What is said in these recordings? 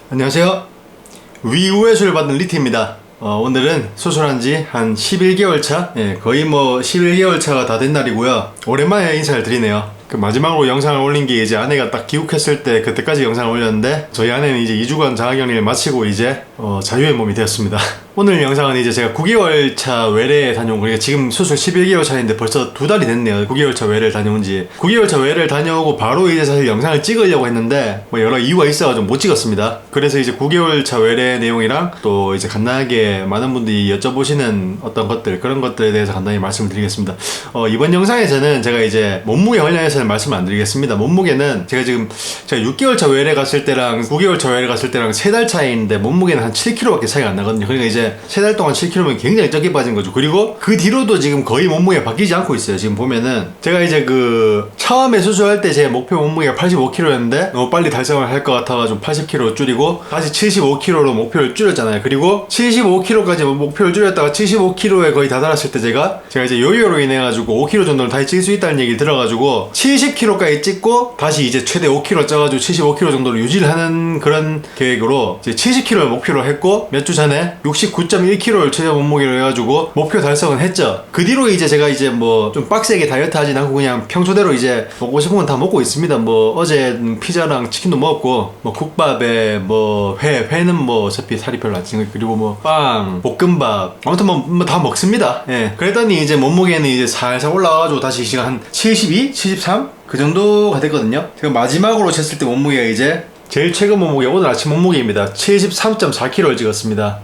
안녕하세요. 위우회수를 받은 리트입니다. 오늘은 수술한 지 한 11개월 차? 거의 11개월 차가 다 된 날이고요. 오랜만에 인사를 드리네요. 마지막으로 영상을 올린 게 이제 아내가 딱 귀국했을 때 그때까지 영상을 올렸는데 저희 아내는 이제 2주간 자가격리를 마치고 이제 자유의 몸이 되었습니다. 오늘 영상은 이제 제가 9개월 차 외래에 다녀온 거니까 지금 수술 11개월 차인데 벌써 2달이 됐네요. 9개월 차 외래를 다녀온 지. 9개월 차 외래를 다녀오고 바로 이제 사실 영상을 찍으려고 했는데 여러 이유가 있어가지고 못 찍었습니다. 그래서 이제 9개월 차 외래 내용이랑 또 이제 간단하게 많은 분들이 여쭤보시는 어떤 것들, 그런 것들에 대해서 간단히 말씀을 드리겠습니다. 이번 영상에서는 제가 이제 몸무게 관련해서는 말씀을 안 드리겠습니다. 몸무게는 제가 6개월 차 외래 갔을 때랑 9개월 차 외래 갔을 때랑 3달 차이인데 몸무게는 한 7kg밖에 차이가 안 나거든요. 그러니까 이제 3달 동안 7kg면 굉장히 적게 빠진 거죠. 그리고 그 뒤로도 지금 거의 몸무게가 바뀌지 않고 있어요. 지금 보면은 제가 이제 처음에 수술할 때 제 목표 몸무게가 85kg였는데 너무 빨리 달성을 할 것 같아가지고 80kg 줄이고 다시 75kg로 목표를 줄였잖아요. 그리고 75kg까지 목표를 줄였다가 75kg에 거의 다다랐을 때 제가 이제 요요로 인해 가지고 5kg 정도는 다시 찔 수 있다는 얘기를 들어가지고 70kg까지 찍고 다시 이제 최대 5kg 쪄가지고 75kg 정도로 유지를 하는 그런 계획으로 이제 70kg를 목표로 했고 몇 주 전에 69.1kg를 최저 몸무게로 해가지고 목표 달성은 했죠. 그 뒤로 이제 제가 이제 좀 빡세게 다이어트 하진 않고 그냥 평소대로 이제 먹고 싶은 건 다 먹고 있습니다. 어제 피자랑 치킨도 먹었고 국밥에 회는 어차피 살이 별로 안 찌는 거, 그리고 빵, 볶음밥, 아무튼 다 먹습니다. 예. 그랬더니 이제 몸무게는 이제 살살 올라와가지고 다시 시간 한 72, 73? 그 정도가 됐거든요. 제가 마지막으로 쟀을 때 몸무게가 이제 제일 최근 몸무게 오늘 아침 몸무게입니다. 73.4kg를 찍었습니다.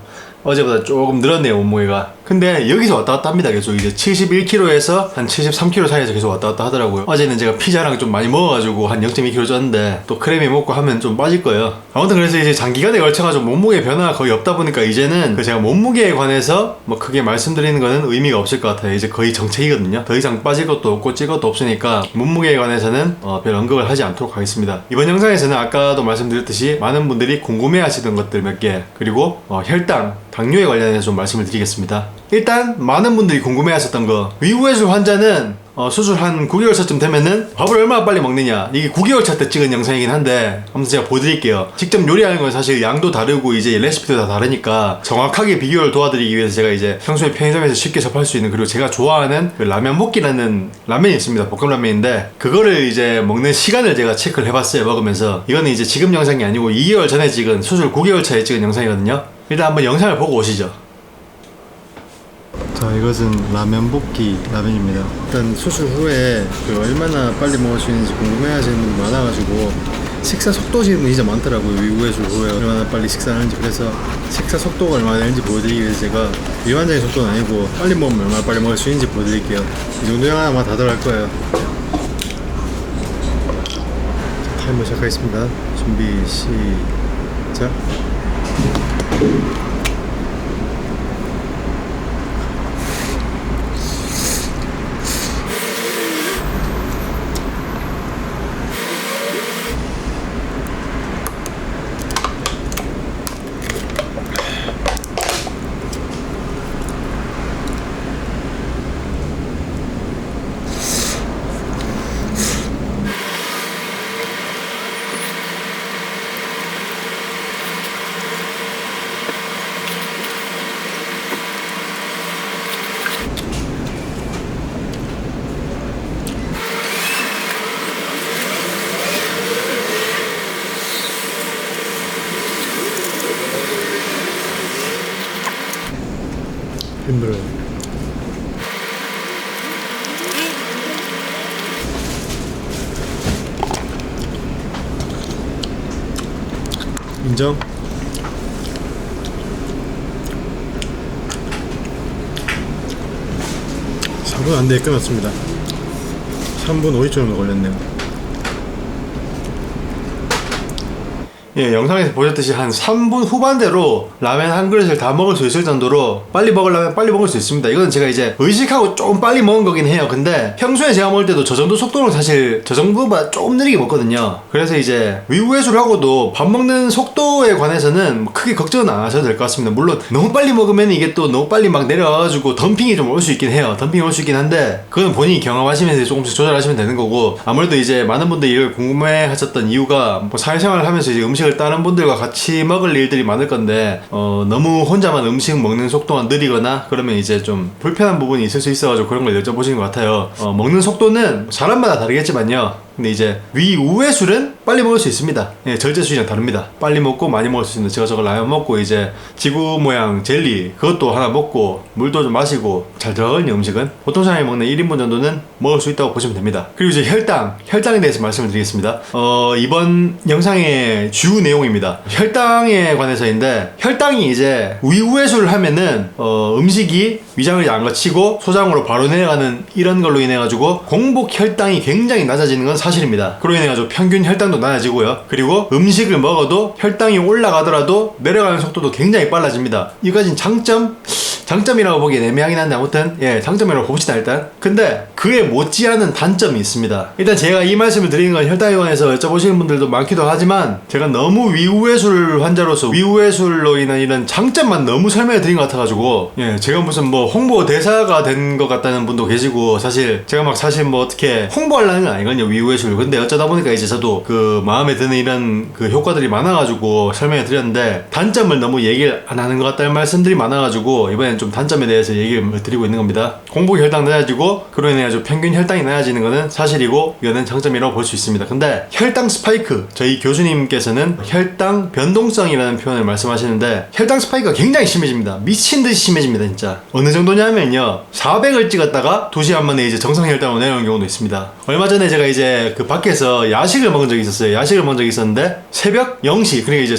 어제보다 조금 늘었네요, 몸무게가. 근데 여기서 왔다 갔다 합니다. 계속 이제 71kg에서 한 73kg 사이에서 계속 왔다 갔다 하더라고요. 어제는 제가 피자랑 좀 많이 먹어가지고 한 0.2kg 쪘는데 또 크래미 먹고 하면 좀 빠질 거예요. 아무튼 그래서 이제 장기간에 걸쳐가지고 몸무게 변화가 거의 없다 보니까 이제는 제가 몸무게에 관해서 크게 말씀드리는 거는 의미가 없을 것 같아요. 이제 거의 정책이거든요. 더 이상 빠질 것도 없고 찔 것도 없으니까 몸무게에 관해서는 별 언급을 하지 않도록 하겠습니다. 이번 영상에서는 아까도 말씀드렸듯이 많은 분들이 궁금해 하시던 것들 몇 개, 그리고 혈당, 당뇨에 관련해서 좀 말씀을 드리겠습니다. 일단 많은 분들이 궁금해 하셨던 거, 위우회수 환자는 수술 한 9개월 차쯤 되면은 밥을 얼마나 빨리 먹느냐, 이게 9개월 차 때 찍은 영상이긴 한데 아무튼 제가 보여드릴게요. 직접 요리하는 건 사실 양도 다르고 이제 레시피도 다 다르니까 정확하게 비교를 도와드리기 위해서 제가 이제 평소에 편의점에서 쉽게 접할 수 있는, 그리고 제가 좋아하는 라면 볶기라는 라면이 있습니다. 볶음라면인데 그거를 이제 먹는 시간을 제가 체크를 해봤어요. 먹으면서. 이거는 이제 지금 영상이 아니고 2개월 전에 찍은, 수술 9개월 차에 찍은 영상이거든요. 일단 한번 영상을 보고 오시죠. 자, 이것은 라면 볶기 라면입니다. 일단 수술 후에 얼마나 빨리 먹을 수 있는지 궁금해하시는 분이 많아가지고 식사 속도가 진짜 많더라고요. 위우회수 후에 얼마나 빨리 식사를 하는지. 그래서 식사 속도가 얼마나 되는지 보여드리기 위해서 제가 일반적인 속도는 아니고 빨리 먹으면 얼마나 빨리 먹을 수 있는지 보여드릴게요. 이 정도 양 아마 다 들어갈 거예요. 자, 타이머 시작하겠습니다. 준비 시작. 힘들어요. 인정? (4분) 안 되게 끊었습니다. 3분 50초 정도 걸렸네요. 예, 영상에서 보셨듯이 한 3분 후반대로 라면 한 그릇을 다 먹을 수 있을 정도로 빨리 먹으려면 빨리 먹을 수 있습니다. 이건 제가 이제 의식하고 조금 빨리 먹은 거긴 해요. 근데 평소에 제가 먹을 때도 저 정도 속도는 사실 저 정도보다 조금 느리게 먹거든요. 그래서 이제 위우회수를 하고도 밥 먹는 속도에 관해서는 크게 걱정은 안 하셔도 될 것 같습니다. 물론 너무 빨리 먹으면 이게 또 너무 빨리 막 내려와가지고 덤핑이 좀 올 수 있긴 해요. 덤핑이 올 수 있긴 한데 그건 본인이 경험하시면서 조금씩 조절하시면 되는 거고, 아무래도 이제 많은 분들이 이걸 궁금해 하셨던 이유가 사회생활을 하면서 이제 음식 음식을 다른 분들과 같이 먹을 일들이 많을 건데 너무 혼자만 음식 먹는 속도가 느리거나 그러면 이제 좀 불편한 부분이 있을 수 있어가지고 그런 걸 여쭤보시는 것 같아요. 먹는 속도는 사람마다 다르겠지만요, 근데 이제 위우회술은 빨리 먹을 수 있습니다. 예, 절제술이랑 다릅니다. 빨리 먹고 많이 먹을 수 있는, 제가 저거 라면 먹고 이제 지구 모양 젤리 그것도 하나 먹고 물도 좀 마시고 잘 들어가거든요. 음식은 보통 사람이 먹는 1인분 정도는 먹을 수 있다고 보시면 됩니다. 그리고 이제 혈당에 대해서 말씀을 드리겠습니다. 이번 영상의 주 내용입니다. 혈당에 관해서인데, 혈당이 이제 위우회술을 하면은 음식이 위장을 안 거치고 소장으로 바로 내려가는 이런 걸로 인해 가지고 공복 혈당이 굉장히 낮아지는 건 사실입니다. 그로 인해 가지고 평균 혈당도 낮아지고요. 그리고 음식을 먹어도 혈당이 올라가더라도 내려가는 속도도 굉장히 빨라집니다. 이거진 장점이라고 보기엔 애매하긴 한데 아무튼 장점이라고 봅시다 일단. 근데 그에 못지않은 단점이 있습니다. 일단 제가 이 말씀을 드리는 건 혈당에 관해서 여쭤보시는 분들도 많기도 하지만, 제가 너무 위우회술 환자로서 위우회술로 인한 이런 장점만 너무 설명해 드린 것 같아가지고 제가 무슨 뭐 홍보 대사가 된 것 같다는 분도 계시고, 사실 제가 막 사실 뭐 어떻게 홍보하려는 건 아니거든요, 위우회술. 근데 어쩌다 보니까 이제 저도 그 마음에 드는 이런 그 효과들이 많아가지고 설명해 드렸는데, 단점을 너무 얘기를 안 하는 것 같다는 말씀들이 많아가지고 이번엔 좀 단점에 대해서 얘기를 드리고 있는 겁니다. 공복 혈당 낮아지고 그로 인해 아주 평균 혈당이 낮아지는 거는 사실이고, 이거는 장점이라고 볼 수 있습니다. 근데 혈당 스파이크, 저희 교수님께서는 혈당 변동성이라는 표현을 말씀하시는데, 혈당 스파이크가 굉장히 심해집니다. 미친듯이 심해집니다. 진짜 어느 정도냐면요, 400을 찍었다가 2시간 만에 이제 정상 혈당으로 내려오는 경우도 있습니다. 얼마 전에 제가 이제 그 밖에서 야식을 먹은 적이 있었어요. 야식을 먹은 적이 있었는데 새벽 0시, 그러니까 이제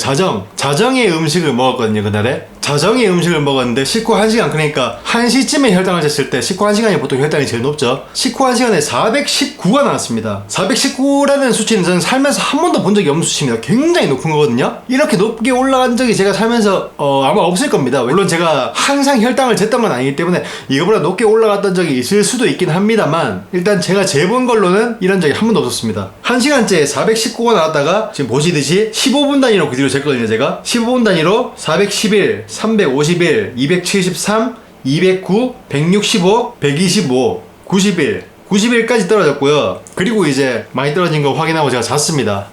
자정의 음식을 먹었거든요. 그날에 자정의 음식을 먹었는데 식후 1시간, 그러니까 1시쯤에 혈당을 쟀을 때, 식후 1시간이 보통 혈당이 제일 높죠. 식후 1시간에 419가 나왔습니다. 419라는 수치는 저는 살면서 한 번도 본 적이 없는 수치입니다. 굉장히 높은 거거든요. 이렇게 높게 올라간 적이 제가 살면서 아마 없을 겁니다. 물론 제가 항상 혈당을 쟀던 건 아니기 때문에 이거보다 높게 올라갔던 적이 있을 수도 있긴 합니다만, 일단 제가 재본 걸로는 이런 적이 한 번도 없었습니다. 1시간째에 419가 나왔다가 지금 보시듯이 15분 단위로 그 뒤로 쟀거든요. 제가 15분 단위로 411, 351, 273, 209, 165, 125, 91까지 떨어졌고요. 그리고 이제 많이 떨어진 거 확인하고 제가 잤습니다.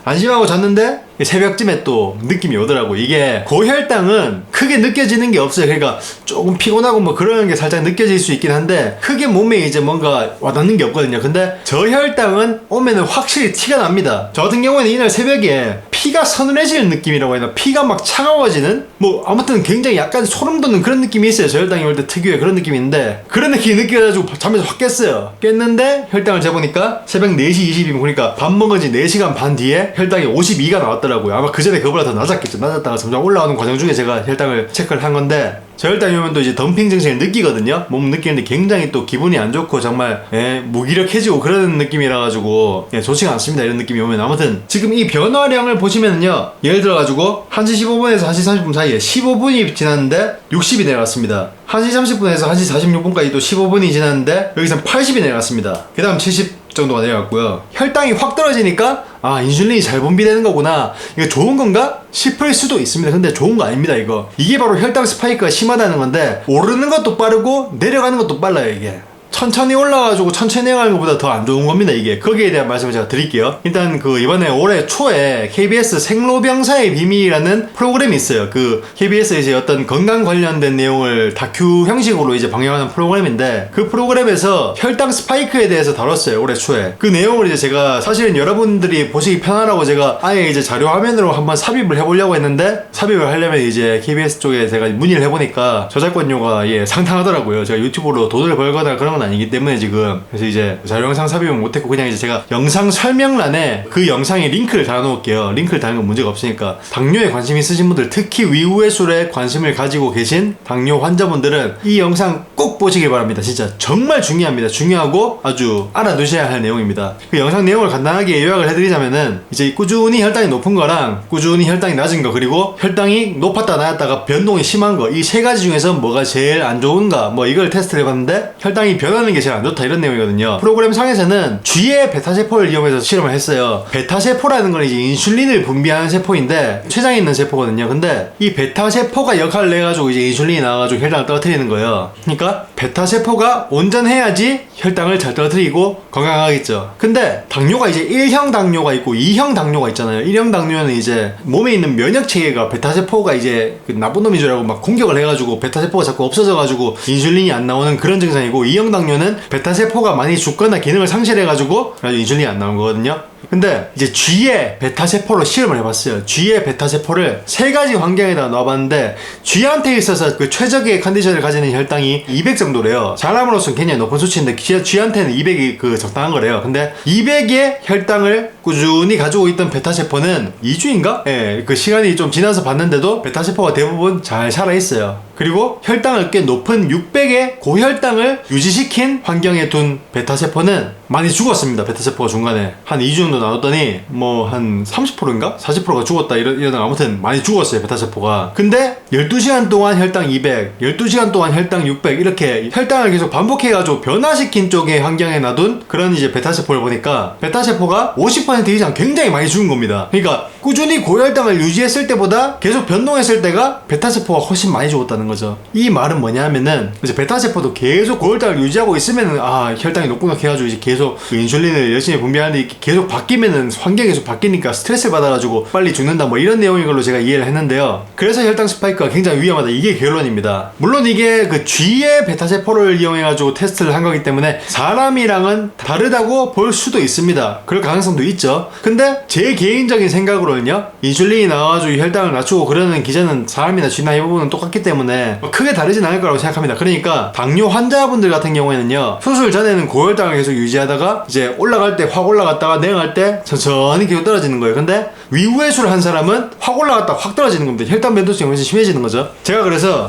안심하고 잤는데 새벽쯤에 또 느낌이 오더라고. 이게 고혈당은 크게 느껴지는 게 없어요. 그러니까 조금 피곤하고 뭐 그러는 게 살짝 느껴질 수 있긴 한데, 크게 몸에 이제 뭔가 와닿는 게 없거든요. 근데 저혈당은 오면은 확실히 티가 납니다. 저 같은 경우에는 이날 새벽에 피가 서늘해지는 느낌이라고 해야 되나, 피가 막 차가워지는, 뭐 아무튼 굉장히 약간 소름 돋는 그런 느낌이 있어요. 저혈당이 올 때 특유의 그런 느낌인데, 그런 느낌이 느껴가지고 잠에서 확 깼어요. 깼는데 혈당을 재보니까 새벽 4시 20분, 그러니까 밥 먹은 지 4시간 반 뒤에 혈당이 52가 나왔더라고요. 아마 그 전에 그거보다 더 낮았겠죠. 낮았다가 점점 올라오는 과정 중에 제가 혈당을 체크를 한 건데, 저혈당이 오면 또 이제 덤핑 증세를 느끼거든요. 몸 느끼는데 굉장히 또 기분이 안 좋고 정말 무기력해지고 그런 느낌이라 가지고 좋지가 않습니다. 이런 느낌이 오면. 아무튼 지금 이 변화량을 보시면은요, 예를 들어 가지고 1시 15분에서 1시 30분 사이에 15분이 지났는데 60이 내려갔습니다. 1시 30분에서 1시 46분까지 또 15분이 지났는데 여기서 80이 내려갔습니다. 그 다음 70 정도가 내려갔고요. 혈당이 확 떨어지니까 인슐린이 잘 분비되는 거구나, 이거 좋은 건가 싶을 수도 있습니다. 근데 좋은 거 아닙니다. 이게 바로 혈당 스파이크가 심하다는 건데, 오르는 것도 빠르고 내려가는 것도 빨라요. 이게 천천히 올라가지고 천천히 내려가는 것보다 더 안 좋은 겁니다. 이게 거기에 대한 말씀을 제가 드릴게요. 일단 이번에 올해 초에 KBS 생로병사의 비밀이라는 프로그램이 있어요. KBS에 이제 어떤 건강 관련된 내용을 다큐 형식으로 이제 방영하는 프로그램인데, 그 프로그램에서 혈당 스파이크에 대해서 다뤘어요. 올해 초에. 그 내용을 이제 제가 사실은 여러분들이 보시기 편하라고 제가 아예 이제 자료 화면으로 한번 삽입을 해보려고 했는데, 삽입을 하려면 이제 KBS 쪽에 제가 문의를 해보니까 저작권료가 상당하더라고요. 제가 유튜브로 돈을 벌거나 그런 건 아니기 때문에 지금. 그래서 이제 자료 영상 삽입은 못했고, 그냥 이제 제가 영상 설명란에 그 영상에 링크를 달아놓을게요. 링크를 달는 건 문제가 없으니까. 당뇨에 관심 있으신 분들, 특히 위우회술에 관심을 가지고 계신 당뇨 환자분들은 이 영상 꼭 보시길 바랍니다. 진짜 정말 중요합니다. 중요하고 아주 알아두셔야 할 내용입니다. 그 영상 내용을 간단하게 요약을 해드리자면은, 이제 꾸준히 혈당이 높은 거랑 꾸준히 혈당이 낮은 거, 그리고 혈당이 높았다 낮았다가 변동이 심한 거, 이 세 가지 중에서 뭐가 제일 안 좋은가, 뭐 이걸 테스트를 해봤는데, 혈당이 변화 그러는 게 제일 안 좋다 이런 내용이거든요. 프로그램 상에서는 쥐의 베타세포를 이용해서 실험을 했어요. 베타세포라는 건 이제 인슐린을 분비하는 세포인데 췌장에 있는 세포거든요. 근데 이 베타세포가 역할을 해가지고 이제 인슐린이 나와가지고 혈당을 떨어뜨리는 거예요. 그러니까 베타세포가 온전해야지 혈당을 잘 떨어뜨리고 건강하겠죠. 근데 당뇨가 이제 1형 당뇨가 있고 2형 당뇨가 있잖아요. 1형 당뇨는 이제 몸에 있는 면역체계가 베타세포가 이제 그 나쁜 놈인 줄 알고 막 공격을 해가지고 베타세포가 자꾸 없어져가지고 인슐린이 안 나오는 그런 증상이고, 2형 당뇨는 베타세포가 많이 죽거나 기능을 상실해가지고 인슐린이 안 나오는 거거든요. 근데 이제 쥐의 베타세포로 실험을 해봤어요. 쥐의 베타세포를 3가지 환경에다 놔봤는데 쥐한테 있어서 그 최적의 컨디션을 가지는 혈당이 200 정도래요. 사람으로서는 굉장히 높은 수치인데 쥐한테는 200이 그 적당한 거래요. 근데 200의 혈당을 꾸준히 가지고 있던 베타세포는 2주인가? 예, 그 시간이 좀 지나서 봤는데도 베타세포가 대부분 잘 살아있어요. 그리고 혈당을 꽤 높은 600의 고혈당을 유지시킨 환경에 둔 베타세포는 많이 죽었습니다. 베타세포가 중간에 한 2주 정도 나눴더니 뭐 한 30%인가? 40%가 죽었다 이런 아무튼 많이 죽었어요, 베타세포가. 근데 12시간 동안 혈당 200, 12시간 동안 혈당 600 이렇게 혈당을 계속 반복해가지고 변화시킨 쪽의 환경에 놔둔 그런 이제 베타세포를 보니까 베타세포가 50% 이상 굉장히 많이 죽은 겁니다. 그러니까 꾸준히 고혈당을 유지했을 때보다 계속 변동했을 때가 베타세포가 훨씬 많이 죽었다는 거죠. 이 말은 뭐냐면은 이제 베타세포도 계속 고혈당을 유지하고 있으면은 혈당이 높구나 해가지고 이제 계속 그 인슐린을 열심히 분비하는데 계속 바뀌면은 환경이 계속 바뀌니까 스트레스를 받아가지고 빨리 죽는다 뭐 이런 내용인 걸로 제가 이해를 했는데요. 그래서 혈당 스파이크가 굉장히 위험하다, 이게 결론입니다. 물론 이게 그 쥐의 베타세포를 이용해가지고 테스트를 한 거기 때문에 사람이랑은 다르다고 볼 수도 있습니다. 그럴 가능성도 있죠. 근데 제 개인적인 생각으로는요, 인슐린이 나와가지고 혈당을 낮추고 그러는 기전은 사람이나 쥐나 이 부분은 똑같기 때문에 크게 다르진 않을 거라고 생각합니다. 그러니까 당뇨 환자분들 같은 경우에는요, 수술 전에는 고혈당을 계속 유지하다가 이제 올라갈 때 확 올라갔다가 내려갈 때 천천히 계속 떨어지는 거예요. 근데 위후해수를 한 사람은 확 올라갔다가 확 떨어지는 겁니다. 혈당 변동성이 훨씬 심해지는 거죠. 제가 그래서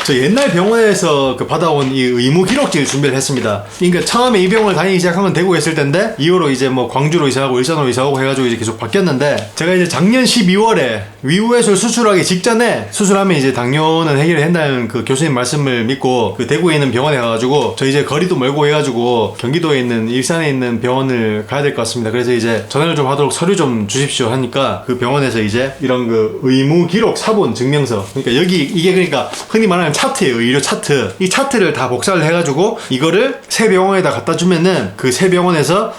저 옛날 병원에서 그 받아온 이 의무 기록지를 준비를 했습니다. 그러니까 처음에 이 병원을 다니기 시작한 건 대구에 있을 텐데 이후로 이제 뭐 광주로 이사하고 일산으로 이사하고 해가지고 이제 계속 바뀌었는데, 제가 이제 작년 12월에 위후해수를 수술하기 직전에 수술하면 이제 당뇨는 해결이 된다는 그 교수님 말씀을 믿고 그 대구에 있는 병원에 가가지고 저 이제 거리도 멀고 해가지고 경기도에 있는 일산에 있는 병원을 가야 될 것 같습니다. 그래서 이제 전화를 좀 하도록 서류 좀 주십시오 하니까 그 병원에서 이제 이런 그 의무 기록 사본 증명서, 그러니까 여기 이게 그러니까 흔히 말하는 차트예요. 의료 차트. 이 차트를 다 복사를 해가지고 이거를 새 병원에다 갖다 주면은 그 새 병원에서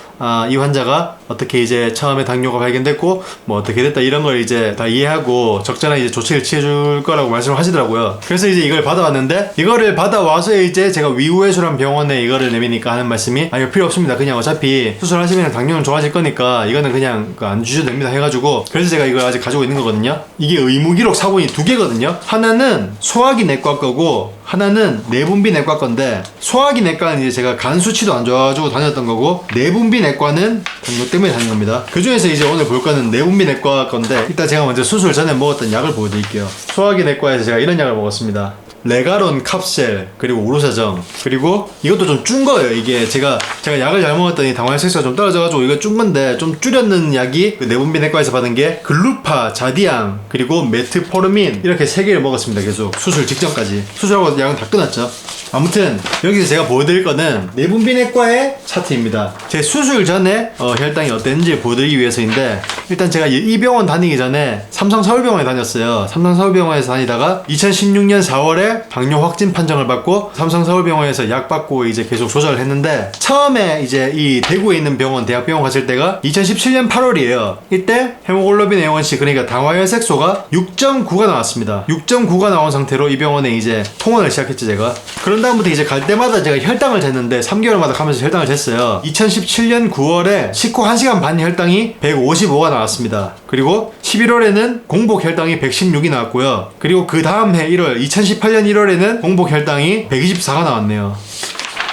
이 환자가 어떻게 이제 처음에 당뇨가 발견됐고 뭐 어떻게 됐다 이런 걸 이제 다 이해하고 적절한 이제 조치를 취해줄 거라고 말씀을 하시더라고요. 그래서 이제 이걸 받아왔는데, 이거를 받아와서 이제 제가 위후해수란 병원에 이거를 내미니까 하는 말씀이 이거 필요 없습니다. 그냥 어차피 수술하시면 당뇨는 좋아질 거니까 이거는 그냥 안 주셔도 됩니다 해가지고, 그래서 제가 이걸 아직 가지고 있는 거거든요. 이게 의무기록 사본이 2개거든요. 하나는 소화기 내과 거고 하나는 내분비 내과 건데, 소화기 내과는 이제 제가 간 수치도 안 좋아가지고 다녔던 거고, 내분비 내과는 당뇨 때문에 다닌 겁니다. 그 중에서 이제 오늘 볼 거는 내분비 내과 건데, 일단 제가 먼저 수술 전에 먹었던 약을 보여드릴게요. 소화기 내과에서 제가 이런 약을 먹었습니다. 레가론 캅셀, 그리고 우로사정, 그리고 이것도 좀 준 거예요. 이게 제가 약을 잘 먹었더니 당화혈색소가 좀 떨어져가지고 이거 준 건데, 좀 줄였는 약이 그 내분비 내과에서 받은 게 글루파, 자디앙, 그리고 메트포르민 이렇게 3개를 먹었습니다. 계속 수술 직전까지. 수술하고 약은 다 끝났죠. 아무튼 여기서 제가 보여드릴 거는 내분비 내과의 차트입니다. 제 수술 전에 혈당이 어땠는지 보여드리기 위해서인데, 일단 제가 이 병원 다니기 전에 삼성서울병원에 다녔어요. 삼성서울병원에서 다니다가 2016년 4월에 당뇨 확진 판정을 받고 삼성서울병원에서 약 받고 이제 계속 조절을 했는데, 처음에 이제 이 대구에 있는 병원, 대학병원 갔을 때가 2017년 8월이에요. 이때 헤모글로빈 A1C, 그러니까 당화혈색소가 6.9가 나왔습니다. 6.9가 나온 상태로 이 병원에 이제 통원을 시작했죠, 제가. 그런 다음부터 이제 갈 때마다 제가 혈당을 쟀는데 3개월마다 가면서 혈당을 쟀어요. 2017년 9월에 식후 1시간 반 혈당이 155가 나왔습니다. 그리고 11월에는 공복 혈당이 116이 나왔고요. 그리고 그 다음 해 1월, 2018년 1월에는 공복 혈당이 124가 나왔네요.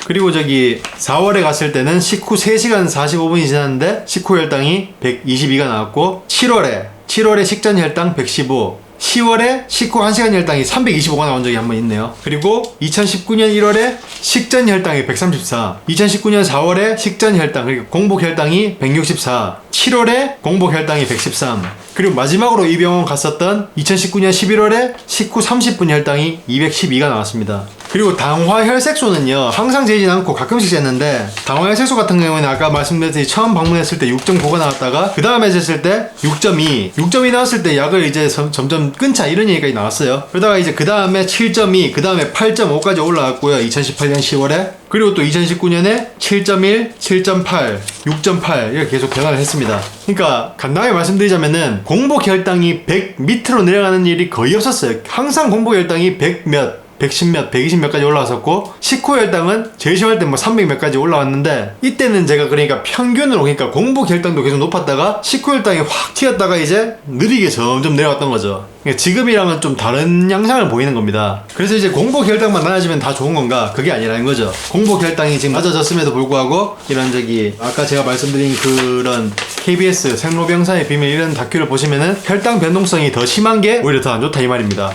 그리고 저기 4월에 갔을 때는 식후 3시간 45분이 지났는데 식후 혈당이 122가 나왔고, 7월에 식전 혈당 115, 10월에 식후 1시간 혈당이 325가 나온 적이 한 번 있네요. 그리고 2019년 1월에 식전 혈당이 134, 2019년 4월에 식전 혈당 그리고 공복 혈당이 164, 7월에 공복 혈당이 113, 그리고 마지막으로 이 병원 갔었던 2019년 11월에 식후 30분 혈당이 212가 나왔습니다. 그리고 당화 혈색소는요 항상 재진 않고 가끔씩 쟀는데, 당화 혈색소 같은 경우에는 아까 말씀드렸듯이 처음 방문했을 때 6.9가 나왔다가 그 다음에 쟀을 때 6.2 나왔을 때 약을 이제 점점 끊자 이런 얘기까지 나왔어요. 그러다가 이제 그 다음에 7.2, 그 다음에 8.5까지 올라갔고요 2018년 10월에. 그리고 또 2019년에 7.1, 7.8, 6.8 이렇게 계속 변화를 했습니다. 그러니까 간단하게 말씀드리자면은 공복 혈당이 100 밑으로 내려가는 일이 거의 없었어요. 항상 공복 혈당이 100 몇, 110 몇, 120 몇까지 올라왔었고, 식후 혈당은 제일 심할 때 뭐 300 몇까지 올라왔는데, 이때는 제가 그러니까 평균으로, 그러니까 공복 혈당도 계속 높았다가 식후 혈당이 확 튀었다가 이제 느리게 점점 내려왔던 거죠. 그러니까 지금이랑은 좀 다른 양상을 보이는 겁니다. 그래서 이제 공복 혈당만 낮아지면 다 좋은 건가? 그게 아니라는 거죠. 공복 혈당이 지금 낮아졌음에도 불구하고 이런 아까 제가 말씀드린 그런 KBS 생로병사의 비밀 이런 다큐를 보시면은 혈당 변동성이 더 심한 게 오히려 더 안 좋다 이 말입니다.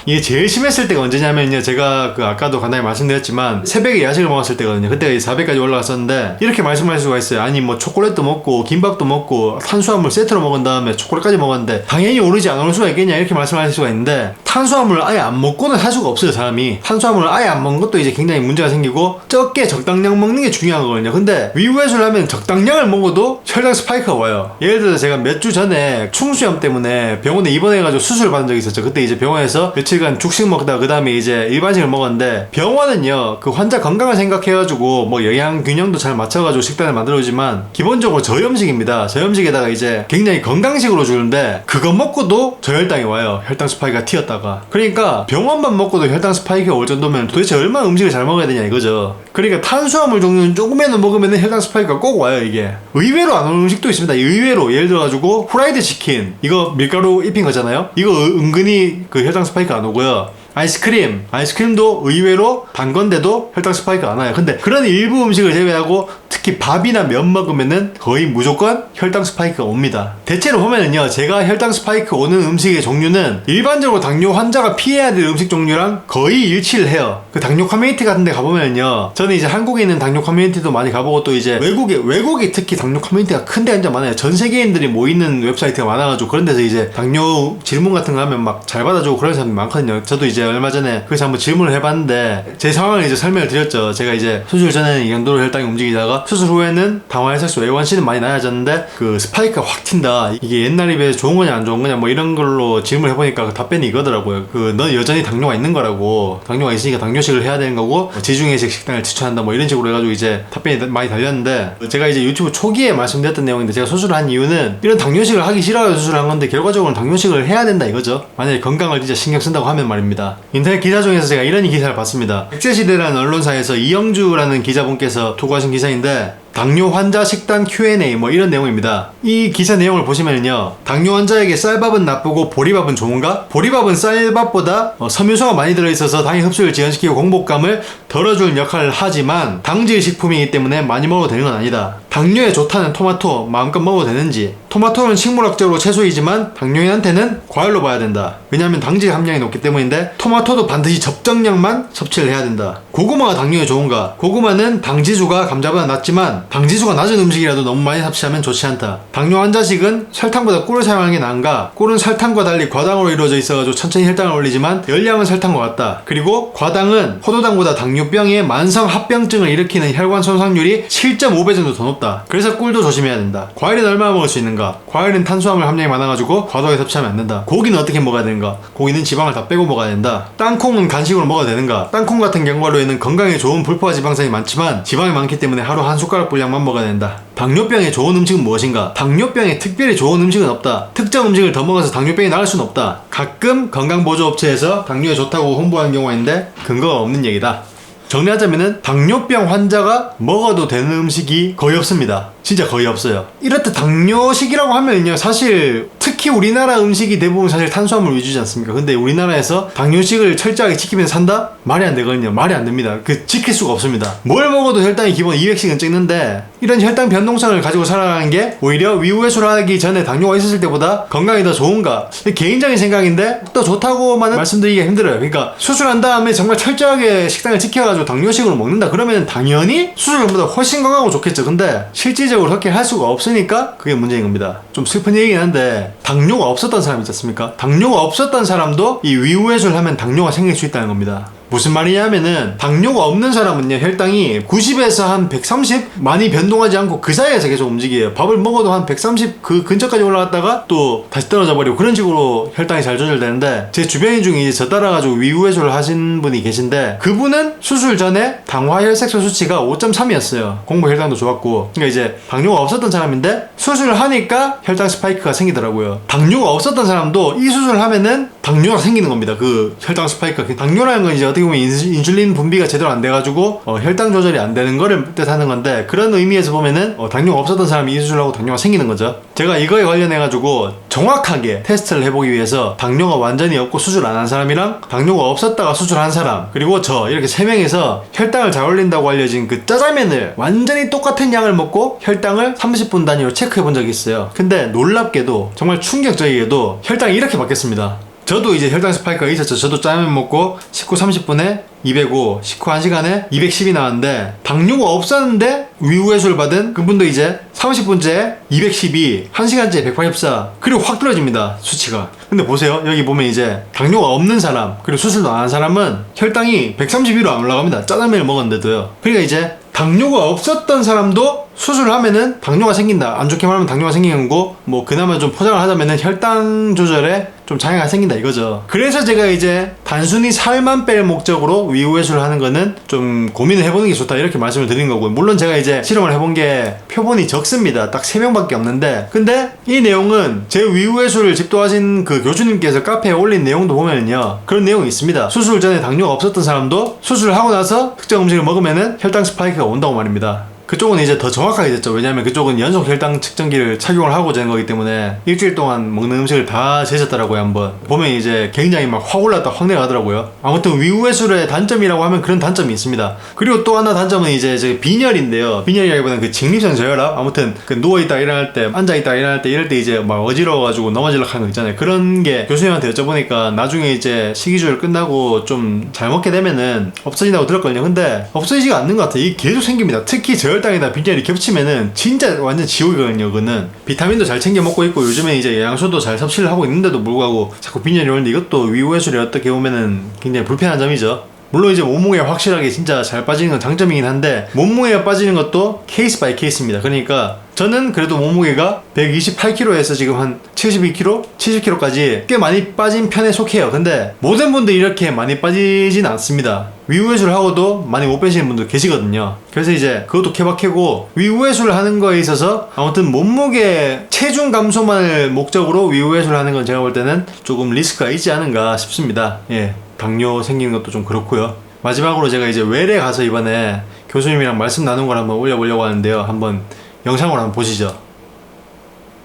이게 제일 심했을 때가 언제냐면요, 제가 아까도 간단히 말씀드렸지만 새벽에 야식을 먹었을 때거든요. 그때가 400까지 올라갔었는데 이렇게 말씀할 수가 있어요. 아니 뭐 초콜릿도 먹고 김밥도 먹고 탄수화물 세트로 먹은 다음에 초콜릿까지 먹었는데 당연히 오르지 안 오를 수가 있겠냐 이렇게 말씀하실 수가 있는데, 탄수화물을 아예 안 먹고는 살 수가 없어요. 사람이 탄수화물을 아예 안 먹는 것도 이제 굉장히 문제가 생기고 적게 적당량 먹는 게 중요한 거거든요. 근데 위후해소를 하면 적당량을 먹어도 혈당 스파이크가 와요. 예를 들어서 제가 몇 주 전에 충수염 때문에 병원에 입원해가지고 수술을 받은 적이 있었죠. 그때 이제 병원에서 며칠간 죽식 먹다가 그 다음에 이제 일반식을 먹었는데, 병원은요 그 환자 건강을 생각해가지고 뭐 영양 균형도 잘 맞춰가지고 식단을 만들어주지만 기본적으로 저염식입니다. 저염식에다가 이제 굉장히 건강식으로 주는데 그거 먹고도 저혈당이 와요. 혈당 스파이크가 튀었다가. 그러니까 병원만 먹고도 혈당 스파이크가 올 정도면 도대체 얼마나 음식을 잘 먹어야 되냐 이거죠. 그러니까 탄수화물 종류는 조금이라도 먹으면 혈당 스파이크가 꼭 와요. 이게 의외로 안 오는 음식도 있습니다. 의외로 예를 들어가지고 후라이드 치킨 이거 밀가루 입힌 거잖아요. 이거 은근히 그 혈당 스파이크 안 오고요. 아이스크림도 의외로 단 건데도 혈당 스파이크가 안 와요. 근데 그런 일부 음식을 제외하고 특히 밥이나 면 먹으면은 거의 무조건 혈당 스파이크가 옵니다. 대체로 보면은요, 제가 혈당 스파이크 오는 음식의 종류는 일반적으로 당뇨 환자가 피해야 될 음식 종류랑 거의 일치를 해요. 그 당뇨 커뮤니티 같은 데 가보면은요, 저는 이제 한국에 있는 당뇨 커뮤니티도 많이 가보고 또 이제 외국이 특히 당뇨 커뮤니티가 큰 데가 진짜 많아요. 전 세계인들이 모이는 웹사이트가 많아가지고 그런 데서 이제 당뇨 질문 같은 거 하면 막 잘 받아주고 그런 사람이 많거든요. 저도 이제 얼마 전에 그래서 한번 질문을 해봤는데 제 상황을 이제 설명을 드렸죠. 제가 이제 수술 전에는 이 정도로 혈당이 움직이다가 수술 후에는 당화혈색소 A1C는 많이 낮아졌는데 그 스파이크가 확 튄다. 이게 옛날에 비해 좋은 거냐 안 좋은 거냐 뭐 이런 걸로 질문을 해보니까 그 답변이 이거더라고요. 넌 여전히 당뇨가 있는 거라고. 당뇨가 있으니까 당뇨식을 해야 되는 거고 지중해식 식단을 추천한다 뭐 이런 식으로 해가지고 이제 답변이 많이 달렸는데, 제가 이제 유튜브 초기에 말씀드렸던 내용인데 제가 수술을 한 이유는 이런 당뇨식을 하기 싫어서 수술을 한 건데 결과적으로는 당뇨식을 해야 된다 이거죠. 만약에 건강을 진짜 신경 쓴다고 하면 말입니다. 인터넷 기사 중에서 제가 이런 기사를 봤습니다. 백제시대라는 언론사에서 이영주라는 기자분께서投稿하신 기사인데, 당뇨 환자 식단 Q&A 뭐 이런 내용입니다. 이 기사 내용을 보시면요, 당뇨 환자에게 쌀밥은 나쁘고 보리밥은 좋은가? 보리밥은 쌀밥보다 섬유소가 많이 들어있어서 당의 흡수를 지연시키고 공복감을 덜어주는 역할을 하지만 당질 식품이기 때문에 많이 먹어도 되는 건 아니다. 당뇨에 좋다는 토마토 마음껏 먹어도 되는지? 토마토는 식물학적으로 채소이지만 당뇨인한테는 과일로 봐야 된다. 왜냐하면 당질 함량이 높기 때문인데 토마토도 반드시 적정량만 섭취를 해야 된다. 고구마가 당뇨에 좋은가? 고구마는 당지수가 감자보다 낮지만 당지수가 낮은 음식이라도 너무 많이 섭취하면 좋지 않다. 당뇨 환자식은 설탕보다 꿀을 사용하는 게 나은가? 꿀은 설탕과 달리 과당으로 이루어져 있어가지고 천천히 혈당을 올리지만 열량은 설탕과 같다. 그리고 과당은 포도당보다 당뇨병의 만성 합병증을 일으키는 혈관 손상률이 7.5배 정도 더 높다. 그래서 꿀도 조심해야 된다. 과일은 얼마나 먹을 수 있는가? 과일은 탄수화물 함량이 많아가지고 과도하게 섭취하면 안 된다. 고기는 어떻게 먹어야 되는가? 고기는 지방을 다 빼고 먹어야 된다. 땅콩은 간식으로 먹어도 되는가? 땅콩 같은 경우에는 건강에 좋은 불포화 지방산이 많지만 지방이 많기 때문에 하루 한 숟가락 분량만 먹어야 된다. 당뇨병에 좋은 음식은 무엇인가? 당뇨병에 특별히 좋은 음식은 없다. 특정 음식을 더 먹어서 당뇨병이 나을 수는 없다. 가끔 건강보조업체에서 당뇨에 좋다고 홍보하는 경우가 있는데 근거가 없는 얘기다. 정리하자면은 당뇨병 환자가 먹어도 되는 음식이 거의 없습니다. 진짜 거의 없어요. 이렇듯 당뇨식이라고 하면요, 사실 특히 특히 우리나라 음식이 대부분 사실 탄수화물 위주지 않습니까? 근데 우리나라에서 당뇨식을 철저하게 지키면서 산다? 말이 안 되거든요. 말이 안 됩니다. 그 지킬 수가 없습니다. 뭘 먹어도 혈당이 기본 200씩은 찍는데 이런 혈당 변동성을 가지고 살아가는 게 오히려 위후회수를 하기 전에 당뇨가 있었을 때보다 건강이 더 좋은가? 개인적인 생각인데 더 좋다고만은 말씀드리기가 힘들어요. 그러니까 수술한 다음에 정말 철저하게 식단을 지켜가지고 당뇨식으로 먹는다 그러면 당연히 수술보다 훨씬 건강하고 좋겠죠. 근데 실질적으로 그렇게 할 수가 없으니까 그게 문제인 겁니다. 좀 슬픈 얘기긴 한데 당뇨가 없었던 사람 있지 않습니까? 당뇨가 없었던 사람도 이 위후회수를 하면 당뇨가 생길 수 있다는 겁니다. 무슨 말이냐면은 당뇨가 없는 사람은요 혈당이 90에서 한 130 많이 변동하지 않고 그 사이에서 계속 움직여요. 밥을 먹어도 한 130 그 근처까지 올라갔다가 또 다시 떨어져 버리고 그런 식으로 혈당이 잘 조절되는데 제 주변인 중에 이제 저 따라가지고 위후회수를 하신 분이 계신데 그분은 수술 전에 당화혈색소 수치가 5.3이었어요. 공복 혈당도 좋았고 그러니까 이제 당뇨가 없었던 사람인데 수술을 하니까 혈당 스파이크가 생기더라고요. 당뇨가 없었던 사람도 이 수술을 하면은 당뇨가 생기는 겁니다. 그 혈당 스파이크가 당뇨라는 건 이제 어떻게 보면 인슐린 분비가 제대로 안 돼가지고 혈당 조절이 안 되는 거를 뜻하는 건데 그런 의미에서 보면은 당뇨가 없었던 사람이 이 수술을 하고 당뇨가 생기는 거죠. 제가 이거에 관련해가지고 정확하게 테스트를 해보기 위해서 당뇨가 완전히 없고 수술 안 한 사람이랑 당뇨가 없었다가 수술한 사람 그리고 저 이렇게 3명이서 혈당을 잘 올린다고 알려진 그 짜장면을 완전히 똑같은 양을 먹고 혈당을 30분 단위로 체크해 본 적이 있어요. 근데 놀랍게도 정말 충격적이게도 혈당이 이렇게 바뀌었습니다. 저도 이제 혈당 스파이크가 있었죠. 저도 짜장면 먹고 식후 30분에 205, 식후 1시간에 210이 나왔는데 당뇨가 없었는데 위후회수를 받은 그분도 이제 30분째 212, 1시간째 184 그리고 확 떨어집니다. 수치가. 근데 보세요. 여기 보면 이제 당뇨가 없는 사람 그리고 수술도 안 한 사람은 혈당이 130위로 안 올라갑니다. 짜장면을 먹었는데도요. 그러니까 이제 당뇨가 없었던 사람도 수술을 하면은 당뇨가 생긴다. 안 좋게 말하면 당뇨가 생기는 거고 뭐 그나마 좀 포장을 하자면은 혈당 조절에 좀 장애가 생긴다 이거죠. 그래서 제가 이제 단순히 살만 뺄 목적으로 위후회수를 하는 거는 좀 고민을 해보는 게 좋다 이렇게 말씀을 드린 거고 물론 제가 이제 실험을 해본 게 표본이 적습니다. 딱 3명밖에 없는데 근데 이 내용은 제 위후회수를 집도하신 그 교수님께서 카페에 올린 내용도 보면은요 그런 내용이 있습니다. 수술 전에 당뇨가 없었던 사람도 수술을 하고 나서 특정 음식을 먹으면은 혈당 스파이크가 온다고 말입니다. 그쪽은 이제 더 정확하게 됐죠. 왜냐면 그쪽은 연속 혈당 측정기를 착용을 하고 잰 거기 때문에 일주일 동안 먹는 음식을 다 재셨더라고요. 한번 보면 이제 굉장히 막 확 올랐다 확 내려가더라고요. 아무튼 위후회술의 단점이라고 하면 그런 단점이 있습니다. 그리고 또 하나 단점은 이제 빈혈인데요. 빈혈이라기보다는 그 직립선 저혈압 아무튼 그 누워있다 일어날 때 앉아있다 일어날 때 이럴 때 이제 막 어지러워가지고 넘어지려고 하는 거 있잖아요. 그런 게 교수님한테 여쭤보니까 나중에 이제 식이조절 끝나고 좀 잘 먹게 되면은 없어진다고 들었거든요. 근데 없어지지가 않는 것 같아요. 이게 계속 생깁니다. 특히 저혈당이나 빈혈이 겹치면은 진짜 완전 지옥이거든요. 그거는 비타민도 잘 챙겨 먹고 있고 요즘에 이제 영양소도 잘 섭취를 하고 있는데도 불구하고 자꾸 빈혈이 오는데 이것도 위후회술이 어떻게 보면은 굉장히 불편한 점이죠. 물론 이제 몸무게가 확실하게 진짜 잘 빠지는 건 장점이긴 한데 몸무게가 빠지는 것도 케이스 바이 케이스입니다. 그러니까 저는 그래도 몸무게가 128kg에서 지금 한 72kg? 70kg까지 꽤 많이 빠진 편에 속해요. 근데 모든 분들이 이렇게 많이 빠지진 않습니다. 위후회수를 하고도 많이 못 빼시는 분들 계시거든요. 그래서 이제 그것도 케바케고 위후회수를 하는 거에 있어서 아무튼 몸무게 체중 감소만을 목적으로 위후회수를 하는 건 제가 볼 때는 조금 리스크가 있지 않은가 싶습니다. 예. 당뇨 생기는 것도 좀 그렇고요. 마지막으로 제가 이제 외래 가서 이번에 교수님이랑 말씀 나눈 걸 한번 올려보려고 하는데요. 한번 영상으로 한번 보시죠.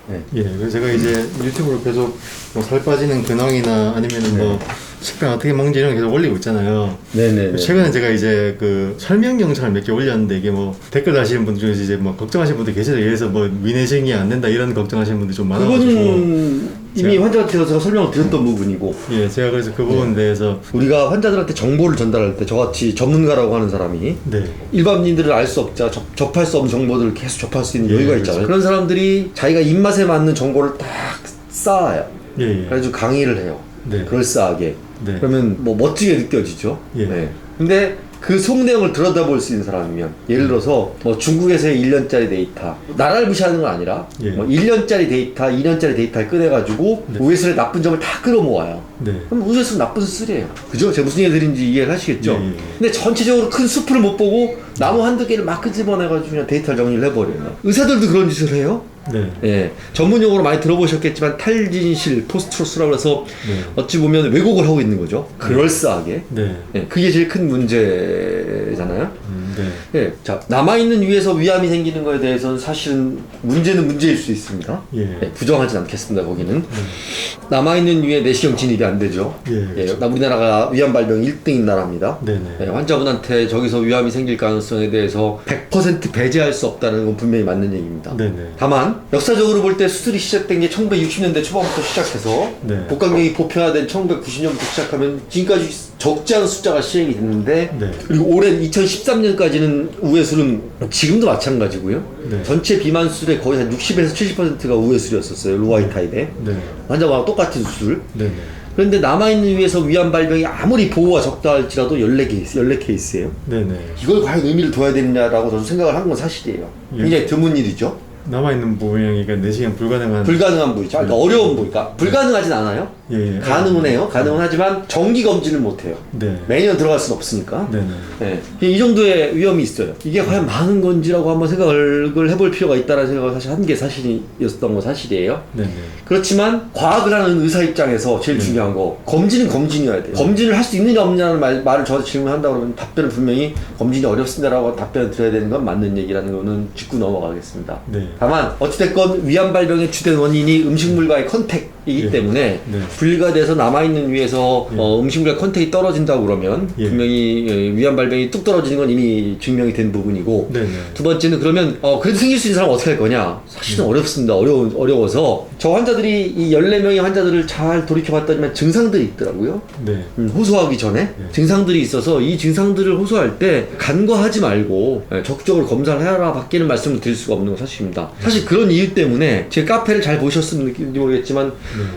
네. 예, 그래서 제가 이제 유튜브로 계속 뭐 살 빠지는 근황이나 아니면은 뭐 식단 어떻게 먹는지 이런 거 계속 올리고 있잖아요. 네네. 최근에 제가 이제 그 설명 영상을 몇 개 올렸는데 이게 뭐 댓글 다시는 분들 중에서 이제 뭐 걱정하시는 분들 계세요. 그래서 뭐 위내시경이 안 된다 이런 걱정하시는 분들이 좀 많아가지고. 그건 이미 환자한테 제가 설명을 드렸던 부분이고. 예, 제가 그래서 그 부분에 대해서 우리가 환자들한테 정보를 전달할 때 저같이 전문가라고 하는 사람이 일반인들은 알 수 없자 접할 수 없는 정보들을 계속 접할 수 있는 여유가 있잖아요. 그런 사람들이 자기가 입맛에 맞는 정보를 딱 쌓아요. 그래가지고 강의를 해요. 그럴싸하게. 그러면 뭐 멋지게 느껴지죠. 근데 그 속내용을 들여다볼 수 있는 사람이면 예를 들어서 뭐 중국에서의 1년짜리 데이터 나라를 무시하는 건 아니라 뭐 1년짜리 데이터, 2년짜리 데이터를 꺼내가지고 우회술의 나쁜 점을 다 끌어모아요. 그럼 우회술은 나쁜 수술이에요. 그죠? 제가 무슨 얘기들인지 이해를 하시겠죠? 근데 전체적으로 큰 숲을 못 보고 나무 한두 개를 막 끄집어내가지고 그냥 데이터를 정리를 해버려요. 의사들도 그런 짓을 해요. 예, 전문용어로 많이 들어보셨겠지만 탈진실, 포스트로스라고 해서 어찌 보면 왜곡을 하고 있는 거죠. 그럴싸하게. 예, 그게 제일 큰 문제잖아요. 네. 예, 자 남아있는 위에서 위암이 생기는 거에 대해서는 사실은 문제는 문제일 수 있습니다. 예. 예, 부정하진 않겠습니다. 거기는 남아있는 위에 내시경 진입이 안 되죠. 예, 그렇죠. 우리나라가 위암 발병 1등인 나라입니다. 네네. 예, 환자분한테 저기서 위암이 생길 가능성에 대해서 100% 배제할 수 없다는 건 분명히 맞는 얘기입니다. 네네. 다만 역사적으로 볼 때 수술이 시작된 게 1960년대 초반부터 시작해서 네. 복강경이 보편화된 1990년부터 시작하면 지금까지 적지 않은 숫자가 시행이 됐는데 네. 그리고 올해 2013년까지는 우회술은 지금도 마찬가지고요. 네. 전체 비만 수술의 거의 한 60에서 70%가 우회술이었었어요. 로아이 타입에. 네. 환자와 똑같은 수술. 네네. 그런데 남아있는 위에서 위암 발병이 아무리 보호가 적다 할지라도 14케이스예요. 네네. 이걸 과연 의미를 둬야 되느냐라고 저는 생각을 한 건 사실이에요. 예. 굉장히 드문 일이죠. 남아있는 부위가 내시경 불가능한. 불가능한 부위죠. 그러니까 어려운 부위가 불가능하진 않아요. 예. 가능은 해요. 가능은 하지만 정기 검진을 못 해요. 네. 매년 들어갈 수는 없으니까. 네네. 네. 이 정도의 위험이 있어요. 이게 과연 많은 건지라고 한번 생각을 해볼 필요가 있다는 생각을 사실 한 게 사실이었던 건 사실이에요. 네네. 그렇지만 과학을 하는 의사 입장에서 제일 중요한 거 검진은 검진이어야 돼요. 검진을 할 수 있느냐 없느냐는 말을 저한테 질문한다고 그러면 답변은 분명히 검진이 어렵습니다라고 답변을 드려야 되는 건 맞는 얘기라는 거는 짚고 넘어가겠습니다. 네. 다만 어찌됐건 위암 발병의 주된 원인이 음식물과의 컨택이기 예. 때문에 네. 분리가 돼서 남아있는 위에서 예. 음식물과 컨택이 떨어진다고 그러면 예. 분명히 위암 발병이 뚝 떨어지는 건 이미 증명이 된 부분이고 네네. 두 번째는 그러면 그래도 생길 수 있는 사람은 어떻게 할 거냐? 사실은 어렵습니다. 어려워서 저 환자들이 이 14명의 환자들을 잘 돌이켜봤더니만 증상들이 있더라고요. 네. 호소하기 전에 증상들이 있어서 이 증상들을 호소할 때 간과하지 말고 적극적으로 검사를 해라 밖에는 말씀을 드릴 수가 없는 건 사실입니다. 사실 그런 이유 때문에 제 카페를 잘 보셨는지 모르겠지만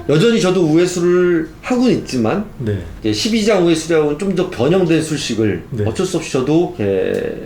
여전히 저도 우회술을 하고는 있지만 네. 이제 12장 우회술하고는 좀 더 변형된 술식을 네. 어쩔 수 없이 저도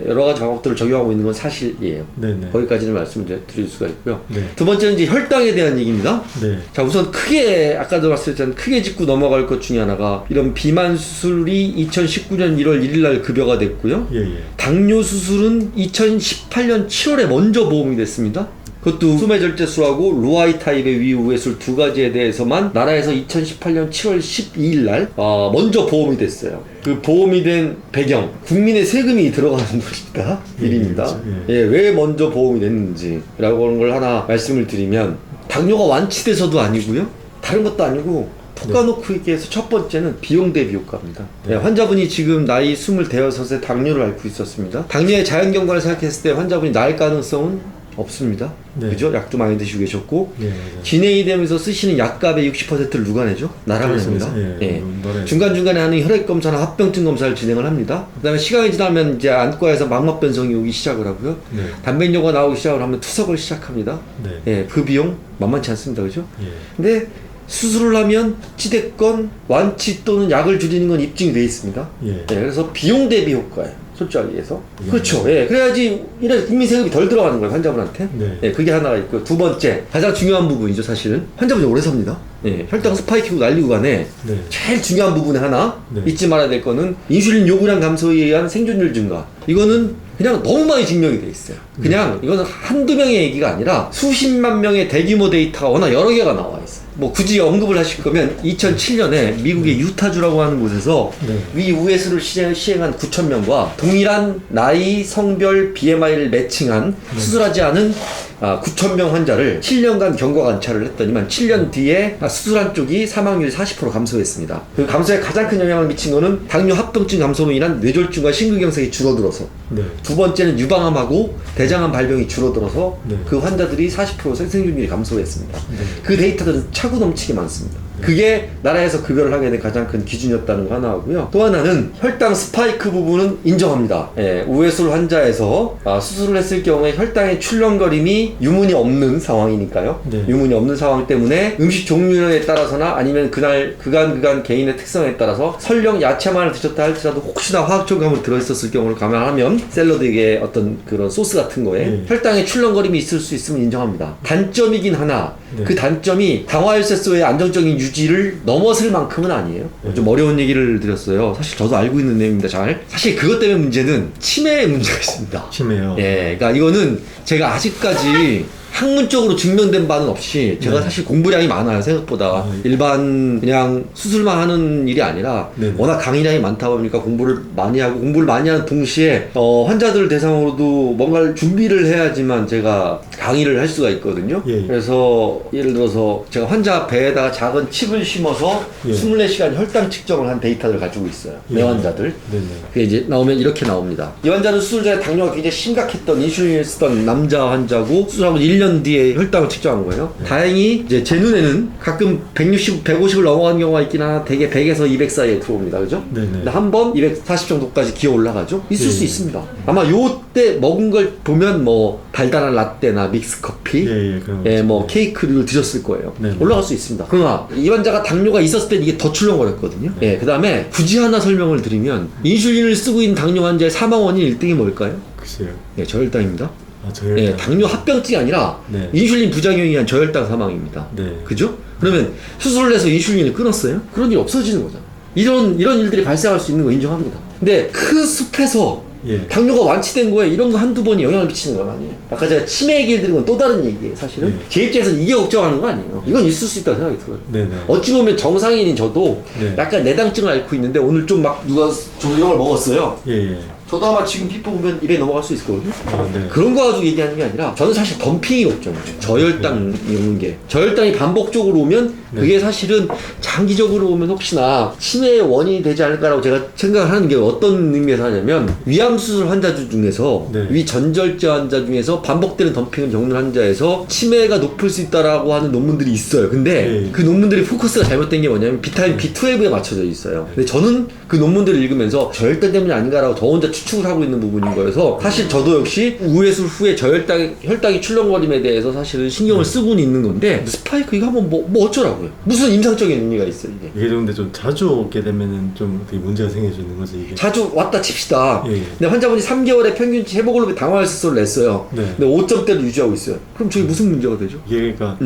여러 가지 방법들을 적용하고 있는 건 사실이에요. 네네. 거기까지는 말씀을 드릴 수가 있고요. 네. 두 번째는 이제 혈당에 대한 얘기입니다. 네. 자, 우선 크게 아까도 말씀드렸지만 크게 짚고 넘어갈 것 중에 하나가 이런 비만 수술이 2019년 1월 1일 날 급여가 됐고요. 예. 당뇨 수술은 2018년 7월에 먼저 보험이 됐습니다. 그것도 수매절제술하고 로아이 타입의 위우회술 두 가지에 대해서만 나라에서 2018년 7월 12일 날 먼저 보험이 됐어요. 그 보험이 된 배경, 국민의 세금이 들어가는 것이다. 일입니다. 그렇죠. 예, 왜 먼저 보험이 됐는지라고 하는 걸 하나 말씀을 드리면 당뇨가 완치돼서도 아니고요. 다른 것도 아니고 톡 까놓고 얘기해서 첫 번째는 비용 대비 효과입니다. 네, 환자분이 지금 나이 26에 당뇨를 앓고 있었습니다. 당뇨의 자연경과를 생각했을 때 환자분이 나을 가능성은 없습니다. 네. 그죠? 약도 많이 드시고 계셨고 예. 진행이 되면서 쓰시는 약값의 60%를 누가 내죠? 나라가 냅니다. 예. 중간중간에 하는 혈액검사나 합병증 검사를 진행을 합니다. 그 다음에 시간이 지나면 이제 안과에서 망막 변성이 오기 시작을 하고요. 네. 단백뇨가 나오기 시작을 하면 투석을 시작합니다. 네. 예, 그 비용 만만치 않습니다. 그죠? 예. 근데 수술을 하면 어찌됐건 완치 또는 약을 줄이는 건 입증이 되어 있습니다. 예. 그래서 비용 대비 효과예요. 솔직하게 얘기해서. 그렇죠. 예. 그래야지 이래 국민 세금이 덜 들어가는 거예요. 환자분한테. 네. 예, 그게 하나가 있고 두 번째 가장 중요한 부분이죠. 사실은 환자분이 오래 삽니다. 예, 혈당 스파이크고 날리고 간에 네. 제일 중요한 부분에 하나 네. 잊지 말아야 될 거는 인슐린 요구량 감소에 의한 생존율 증가. 이거는 그냥 너무 많이 증명이 돼 있어요. 그냥 이거는 한두 명의 얘기가 아니라 수십만 명의 대규모 데이터가 워낙 여러 개가 나와 있어요. 뭐 굳이 언급을 하실 거면 2007년에 미국의 유타주라고 하는 곳에서 네. 위우회술을 시행한 9,000명과 동일한 나이, 성별, BMI를 매칭한 수술하지 않은 9,000명 환자를 7년간 경과 관찰을 했더니만 7년 뒤에 수술한 쪽이 사망률이 40% 감소했습니다. 그 감소에 가장 큰 영향을 미친 거는 당뇨 합병증 감소로 인한 뇌졸중과 심근경색이 줄어들어서 네. 두 번째는 유방암하고 대장암 발병이 줄어들어서 네. 그 환자들이 40% 생존율이 감소했습니다. 네. 그 데이터들은 차고 넘치게 많습니다. 그게 나라에서 급여를 하게 된 가장 큰 기준이었다는 거 하나 하고요. 또 하나는 혈당 스파이크 부분은 인정합니다. 예, 우회술 환자에서 수술을 했을 경우에 혈당의 출렁거림이 유문이 없는 상황이니까요. 네. 유문이 없는 상황 때문에 음식 종류에 따라서나 아니면 그간 개인의 특성에 따라서 설령 야채만을 드셨다 할지라도 혹시나 화학 첨가물 들어있었을 경우를 감안하면 샐러드에 어떤 그런 소스 같은 거에 혈당의 출렁거림이 있을 수 있으면 인정합니다. 단점이긴 하나 그 단점이 당화혈색소의 안정적인 유지를 넘어설 만큼은 아니에요. 좀 어려운 얘기를 드렸어요. 사실 저도 알고 있는 내용입니다. 사실 그것 때문에 문제는 치매의 문제가 있습니다. 치매요. 예, 그러니까 이거는 제가 아직까지 학문적으로 증명된 바는 없이 제가 네. 사실 공부량이 많아요 생각보다. 일반 그냥 수술만 하는 일이 아니라 네. 워낙 강의량이 많다 보니까 공부를 많이 하는 동시에 환자들 대상으로도 뭔가를 준비를 해야지만 제가 강의를 할 수가 있거든요. 예. 그래서 예를 들어서 제가 환자 배에다가 작은 칩을 심어서 예. 24시간 혈당 측정을 한 데이터를 가지고 있어요. 내 예. 환자들. 네네. 그게 이제 나오면 이렇게 나옵니다. 이 환자는 수술 전에 당뇨가 굉장히 심각했던 인슐린을 쓰던 남자 환자고 수술하고 1년 뒤에 혈당을 측정한 거예요. 다행히 이제 제 눈에는 가끔 160, 150을 넘어가는 경우가 있긴 하나 대개 100에서 200 사이에 들어옵니다. 그죠? 네네. 근데 한 번 240 정도까지 기어 올라가죠? 있을 예. 수 있습니다. 아마 요때 먹은 걸 보면 뭐 달달한 라떼나 믹스 커피, 예, 그런 예, 거죠. 뭐 케이크를 드셨을 거예요. 네네. 올라갈 수 있습니다. 그러나 이 환자가 당뇨가 있었을 땐 이게 더 출렁거렸거든요. 예, 그 다음에 굳이 하나 설명을 드리면 인슐린을 쓰고 있는 당뇨 환자의 사망 원인 1등이 뭘까요? 글쎄요. 예, 저혈당입니다. 아, 저혈당. 예, 당뇨 합병증이 아니라 네. 인슐린 부작용이 한 저혈당 사망입니다. 네. 그죠? 그러면 수술을 해서 인슐린을 끊었어요? 그런 일이 없어지는 거잖아. 이런 일들이 발생할 수 있는 거 인정합니다. 근데 큰 숲에서 예. 당뇨가 완치된 거에 이런 거 한두 번이 영향을 미치는 건 아니에요. 아까 제가 치매 얘기를 드린 건 또 다른 얘기예요, 사실은. 네. 제 입장에서는 이게 걱정하는 거 아니에요. 이건 있을 수 있다고 생각이 들어요. 네네. 어찌 보면 정상인인 저도 네. 약간 내당증을 앓고 있는데 오늘 좀 막 누가 조정을 먹었어요. 예, 예. 저도 아마 지금 피부 보면 입에 넘어갈 수 있을 거거든요. 아, 네. 그런 거 가지고 얘기하는 게 아니라 저는 사실 덤핑이 걱정이에요. 저혈당이 오는 게. 저혈당이 반복적으로 오면 그게 사실은 장기적으로 오면 혹시나 치매의 원인이 되지 않을까라고 제가 생각을 하는 게 어떤 의미에서 하냐면 위암수술 환자들 중에서 네. 위전절제 환자 중에서 반복되는 덤핑을 겪는 환자에서 치매가 높을 수 있다라고 하는 논문들이 있어요. 근데 네. 그 논문들이 포커스가 잘못된 게 뭐냐면 비타민 B12에 맞춰져 있어요. 근데 저는 그 논문들을 읽으면서 저혈당 때문이 아닌가라고 저 혼자 추측을 하고 있는 부분인 거여서 사실 저도 역시 우회술 후에 혈당이 출렁거림에 대해서 사실은 신경을 쓰고는 있는 건데 스파이크 이거 한번 뭐 어쩌라고요? 무슨 임상적인 의미가 있어요 이게? 이게 좀 근데 좀 자주 오게 되면은 좀 되게 문제가 생길 수 있는 거지 이게. 자주 왔다 칩시다. 예, 예. 근데 환자분이 3개월에 평균치 회복을 당화혈색소를 냈어요. 네. 근데 5점대를 유지하고 있어요. 그럼 저게 무슨 문제가 되죠? 이게 그러니까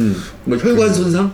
뭐 혈관 손상?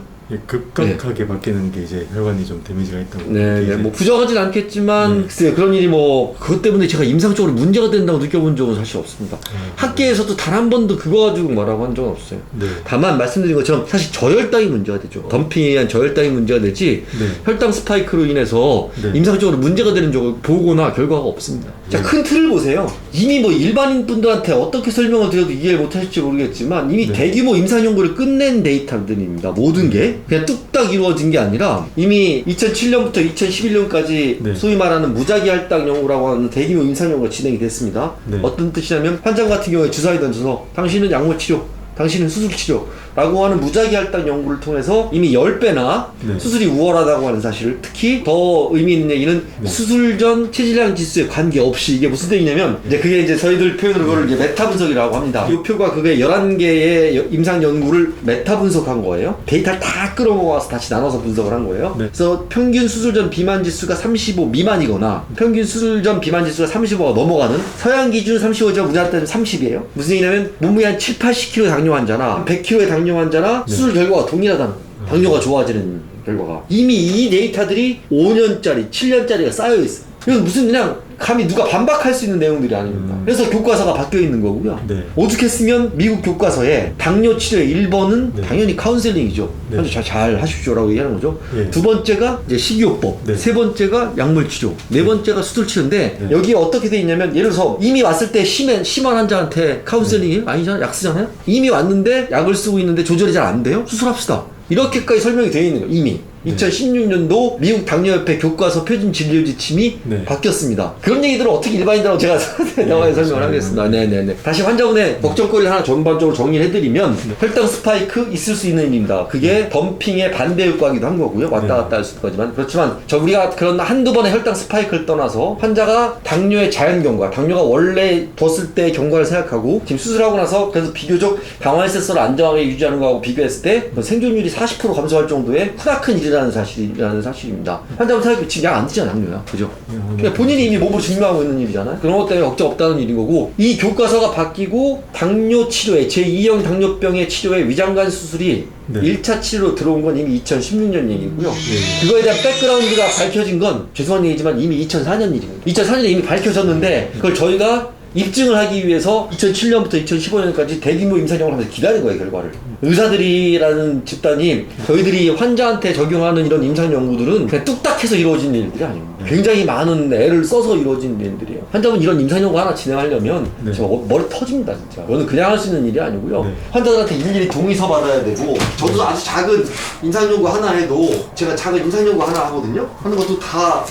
급격하게 바뀌는 게 이제 혈관이 좀 데미지가 있다고. 네, 이게 네, 뭐 부정하진 않겠지만 네. 글쎄요 그런 일이 뭐 그것 때문에 제가 임상적으로 문제가 된다고 느껴본 적은 사실 없습니다. 학계에서도 단 한 번도 그거 가지고 뭐라고 한 적은 없어요. 네. 다만 말씀드린 것처럼 사실 저혈당이 문제가 되죠. 덤핑에 의한 저혈당이 문제가 되지 네. 혈당 스파이크로 인해서 네. 임상적으로 문제가 되는 적을 보거나 결과가 없습니다. 자, 큰 틀을 보세요. 이미 뭐 일반인 분들한테 어떻게 설명을 드려도 이해를 못하실지 모르겠지만 이미 네. 대규모 임상 연구를 끝낸 데이터들입니다. 모든 게 그냥 뚝딱 이루어진 게 아니라 이미 2007년부터 2011년까지 네. 소위 말하는 무작위 할당 연구라고 하는 대규모 임상 연구가 진행이 됐습니다. 네. 어떤 뜻이냐면 환자 같은 경우에 주사위 던져서 당신은 약물 치료, 당신은 수술 치료 라고 하는 무작위 할당 연구를 통해서 이미 10배나 네. 수술이 우월하다고 하는 사실을, 특히 더 의미 있는 얘기는 네. 수술 전 체질량 지수에 관계없이, 이게 무슨 얘기냐면 이제 그게 이제 저희들 표현으로 그걸 이제 메타 분석이라고 합니다. 이 표가 그게 11개의 임상 연구를 메타 분석한 거예요. 데이터를 다 끌어모아서 다시 나눠서 분석을 한 거예요. 네. 그래서 평균 수술 전 비만 지수가 35 미만이거나 평균 수술 전 비만 지수가 35가 넘어가는, 서양 기준 35죠. 우리나라 때는 30이에요. 무슨 얘기냐면 몸무게 한 7, 80kg 당뇨 환자나 100kg의 당뇨 환자나 네. 수술 결과가 동일하다는 거예요. 당뇨가 좋아지는 결과가. 이미 이 데이터들이 5년짜리, 7년짜리가 쌓여있어요. 이건 무슨 그냥 감히 누가 반박할 수 있는 내용들이 아닙니다. 그래서 교과서가 바뀌어 있는 거고요. 네. 오죽했으면 미국 교과서에 당뇨 치료의 1번은 네. 당연히 카운셀링이죠. 네. 아주 잘 하십시오라고 얘기하는 거죠. 네. 두 번째가 이제 식이요법, 네. 세 번째가 약물 치료, 네 번째가 수술 치료인데 네. 여기에 어떻게 돼 있냐면, 예를 들어서 이미 왔을 때 심한 환자한테 카운셀링이 아니잖아요. 약 쓰잖아요. 이미 왔는데 약을 쓰고 있는데 조절이 잘 안 돼요. 수술합시다. 이렇게까지 설명이 되어 있는 거예요. 이미. 네. 2016년도 미국 당뇨협회 교과서 표준 진료 지침이 네. 바뀌었습니다. 그런 얘기들을 어떻게 일반인들하고 제가 나와서 설명을 하겠습니다. 네네네. 다시 환자분의 걱정거리를 하나 전반적으로 정리를 해드리면, 혈당 스파이크 있을 수 있는 일입니다. 그게 덤핑의 반대 효과이기도 한 거고요. 왔다 네. 갔다 할 수 있는 거지만, 그렇지만 우리가 그런 한두 번의 혈당 스파이크를 떠나서 환자가 당뇨의 자연 경과, 당뇨가 원래 뒀을 때의 경과를 생각하고 지금 수술하고 나서 그래서 비교적 당화혈색소를 안정하게 유지하는 거하고 비교했을 때 생존율이 40% 감소할 정도의 크나큰 일이라는 사실입니다. 환자분 생각해 지금 약 안 드잖아, 당뇨야. 그죠? 그러니까 본인이 이미 몸으로 증명하고 있는 일이잖아요. 그런 것 때문에 걱정 없다는 일인 거고, 이 교과서가 바뀌고 당뇨 치료에, 제2형 당뇨병의 치료에 위장관 수술이 네. 1차 치료로 들어온 건 이미 2016년 얘기고요. 네. 그거에 대한 백그라운드가 밝혀진 건 죄송한 얘기지만 이미 2004년 일입니다. 2004년에 이미 밝혀졌는데 그걸 저희가 입증을 하기 위해서 2007년부터 2015년까지 대규모 임상연구를 하면서 기다린 거예요, 결과를. 의사들이라는 집단이 저희들이 환자한테 적용하는 이런 임상연구들은 그냥 뚝딱해서 이루어진 일들이 아닙니다. 굉장히 많은 애를 써서 이루어진 일들이에요. 환자분 이런 임상연구 하나 진행하려면 정말 머리 터집니다, 진짜. 이거는 그냥 할 수 있는 일이 아니고요. 환자들한테 일일이 동의서 받아야 되고, 저도 아주 작은 임상연구 하나 해도, 제가 작은 임상연구 하나 하거든요? 하는 것도 다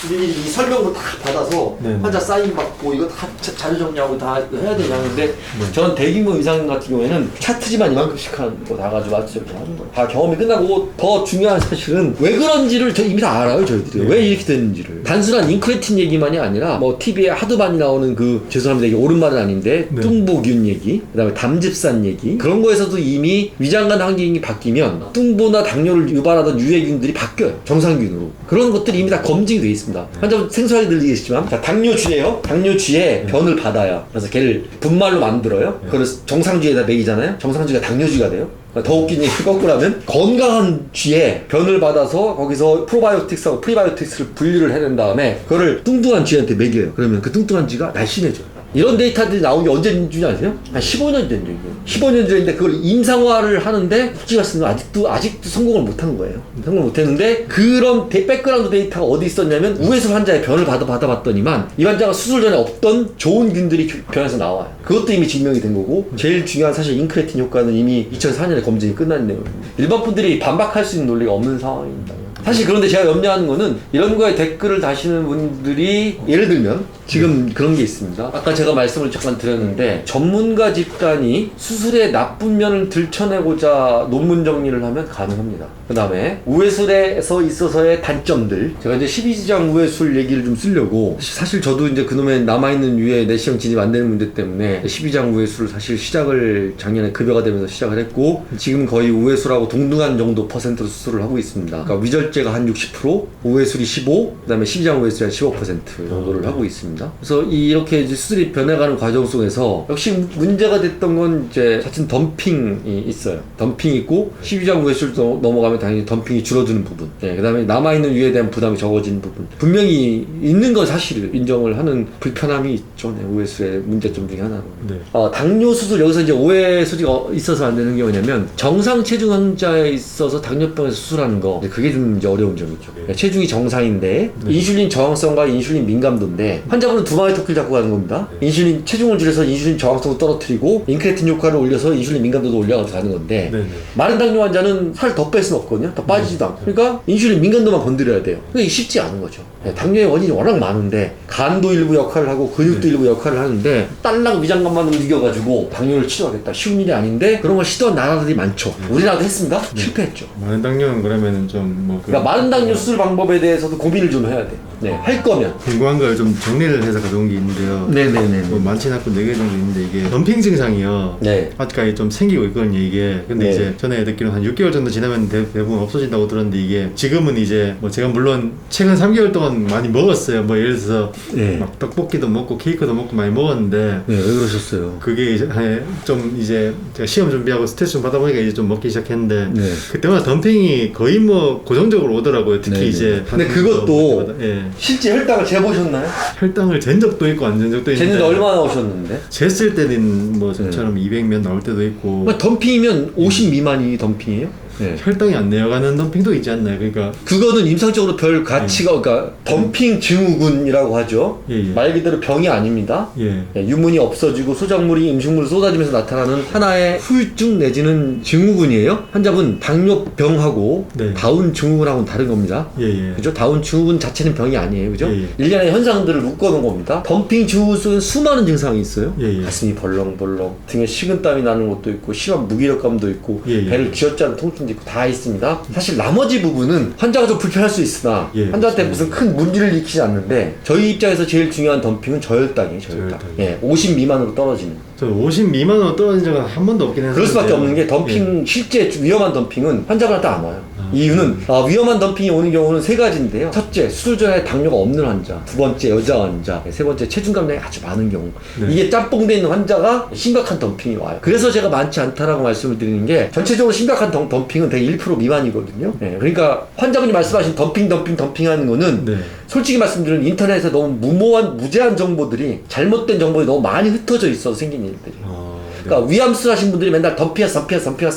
일일이 이 설명을 다 받아서 환자 사인 받고 이거 다 자료 정리하고 다 해야 되냐 하는데 저는 대규모 임상 같은 경우에는 차트지만 이만큼씩 하는 거 다 가지고 와서 이렇게 하는 거예요. 다 경험이 끝나고 더 중요한 사실은 왜 그런지를 이미 다 알아요, 저희들이. 왜 이렇게 됐는지를. 단순한 인크레틴 얘기만이 아니라 뭐 TV에 하도 많이 나오는 그, 죄송합니다, 이게 옳은 말은 아닌데 뚱보균 얘기, 그 다음에 담즙산 얘기, 그런 거에서도 이미 위장관 환경이 바뀌면 뚱보나 당뇨를 유발하던 유해균들이 바뀌어요, 정상균으로. 그런 것들이 이미 다 검증이 돼 있습니다. 환자분 생소하게 들리겠지만, 자, 당뇨쥐예요. 당뇨쥐에 변을 받아요. 그래서 걔를 분말로 만들어요. 그걸 정상쥐에다 먹이잖아요. 정상쥐가 당뇨쥐가 돼요. 더 웃긴 얘기 거꾸로 하면, 건강한 쥐에 변을 받아서 거기서 프로바이오틱스하고 프리바이오틱스를 분리를 해낸 다음에 그거를 뚱뚱한 쥐한테 먹여요. 그러면 그 뚱뚱한 쥐가 날씬해져요. 이런 데이터들이 나온 게 언제인 줄 아세요? 한 15년 전 얘기예요. 15년 전인데 그걸 임상화를 하는데 국제가스는 아직도 성공을 못한 거예요. 성공을 못했는데, 그런 백그라운드 데이터가 어디 있었냐면 우회수 환자의 변을 받아봤더니만 이 환자가 수술 전에 없던 좋은 균들이 변에서 나와요. 그것도 이미 증명이 된 거고, 제일 중요한 사실 인크레틴 효과는 이미 2004년에 검증이 끝난 내용입니다. 일반 분들이 반박할 수 있는 논리가 없는 상황입니다. 사실 그런데 제가 염려하는 거는, 이런 거에 댓글을 다시는 분들이 예를 들면 지금 그런 게 있습니다. 아까 제가 말씀을 잠깐 드렸는데, 전문가 집단이 수술의 나쁜 면을 들춰내고자 논문 정리를 하면 가능합니다. 그 다음에 우회술에서 있어서의 단점들, 제가 이제 12지장 우회술 얘기를 좀 쓰려고, 사실 저도 이제 그놈의 남아있는 유해 내시경 진입 안 되는 문제 때문에 12지장 우회술을 사실 시작을 작년에 급여가 되면서 시작을 했고, 지금 거의 우회술하고 동등한 정도 퍼센트로 수술을 하고 있습니다. 그러니까 위절제가 한 60%, 우회술이 15%, 그 다음에 12지장 우회술이 한 15% 정도를 하고 있습니다. 그래서 이렇게 이제 수술이 변해가는 과정 속에서 역시 문제가 됐던 건 이제 자칫 덤핑이 있어요. 덤핑이 있고, 12지장 우회술도 넘어가면 당연히 덤핑이 줄어드는 부분, 그 다음에 남아있는 유에 대한 부담이 적어지는 부분, 분명히 있는 건 사실 인정을 하는 불편함이 있죠. 우회술의 문제점 중에 하나로. 당뇨 수술, 여기서 이제 오해 소지가 있어서 안 되는 게 뭐냐면, 정상 체중 환자에 있어서 당뇨병에서 수술하는 거, 그게 좀 이제 어려운 점이죠. 체중이 정상인데 인슐린 저항성과 인슐린 민감도인데, 환자분은 두 마리 토끼를 잡고 가는 겁니다. 인슐린 체중을 줄여서 인슐린 저항성을 떨어뜨리고 인크레틴 효과를 올려서 인슐린 민감도도 올려가지고 가는 건데, 마른 당뇨 환자는 살 더 뺄 수는 없거든요. 더 빠지지도 않고. 그러니까 인슐린 민감도만 건드려야 돼요. 그게 쉽지 않은 거죠. 당뇨의 원인이 워낙 많은데, 간도 일부 역할을 하고 근육도 일부 역할을 하는데, 딸랑 위장관만 움직여가지고 당뇨를 치료하겠다, 쉬운 일이 아닌데 그런 걸 시도한 나라들이 많죠. 우리나라도 했습니다. 실패했죠. 마른 당뇨는 그러면은 좀 뭐 그러니까 마른 당뇨 수술 방법에 대해서도 고민을 좀 해야 돼. 할 거면 궁금한 걸 좀 정리를 해서 가져온 게 있는데요. 뭐 많지는 않고 4개 정도 있는데, 이게 덤핑 증상이요. 아직까지 좀 생기고 있거든요, 이게. 근데 이제 전에 듣기로는 한 6개월 정도 지나면 대부분 없어진다고 들었는데, 이게 지금은 이제 뭐 제가 물론 최근 3개월 동안 많이 먹었어요. 뭐 예를 들어서 막 떡볶이도 먹고 케이크도 먹고 많이 먹었는데, 왜 그러셨어요? 그게 이제 좀 이제 제가 시험 준비하고 스트레스 좀 받아 보니까 이제 좀 먹기 시작했는데, 그때마다 덤핑이 거의 뭐 고정적으로 오더라고요. 특히 이제. 근데 그것도 실제 혈당을 재보셨나요? 혈당을 잰 적도 있고 안 잰 적도 있는데. 쟀는데 얼마나 오셨는데? 쟀을 때는 뭐 저처럼 200몇 나올 때도 있고. 덤핑이면 50 미만이 덤핑이에요? 혈당이 안 내려가는 덤핑도 있지 않나요? 그러니까 그거는 임상적으로 별 가치가, 그러니까 덤핑 증후군이라고 하죠. 말 그대로 병이 아닙니다. 유문이 없어지고 소작물이 음식물을 쏟아지면서 나타나는 하나의 후유증 내지는 증후군이에요. 환자분 당뇨병하고 다운 증후군하고는 다른 겁니다. 그죠? 다운 증후군 자체는 병이 아니에요. 그죠? 일련의 현상들을 묶어놓은 겁니다. 덤핑 증후군 속에 수많은 증상이 있어요. 가슴이 벌렁벌렁, 등에 식은땀이 나는 것도 있고, 심한 무기력감도 있고, 배를 쥐어짜는 통증 있고 다 있습니다. 사실 나머지 부분은 환자가 좀 불편할 수 있으나 환자한테 무슨 큰 문제를 일으키지 않는데, 저희 입장에서 제일 중요한 덤핑은 저혈당이에요. 저혈당. 50 미만으로 떨어지는. 저 50 미만으로 떨어진 적은 한 번도 없긴 했는데. 그럴 수밖에 없는 게, 덤핑 실제 위험한 덤핑은 환자분한테 안 와요. 이유는 위험한 덤핑이 오는 경우는 세 가지인데요. 첫째, 수술전에 당뇨가 없는 환자. 두 번째, 여자 환자. 세 번째, 체중 감량이 아주 많은 경우. 네. 이게 짬뽕돼 있는 환자가 심각한 덤핑이 와요. 그래서 제가 많지 않다라고 말씀을 드리는 게 전체적으로 심각한 덤핑은 대개 1% 미만이거든요. 네, 그러니까 환자분이 말씀하신 덤핑 하는 거는 네. 솔직히 말씀드리면 인터넷에 너무 무제한 정보들이 잘못된 정보들이 너무 많이 흩어져 있어서 생긴 일들이에요. 그러니까 위암술 하신 분들이 맨날 덤피였어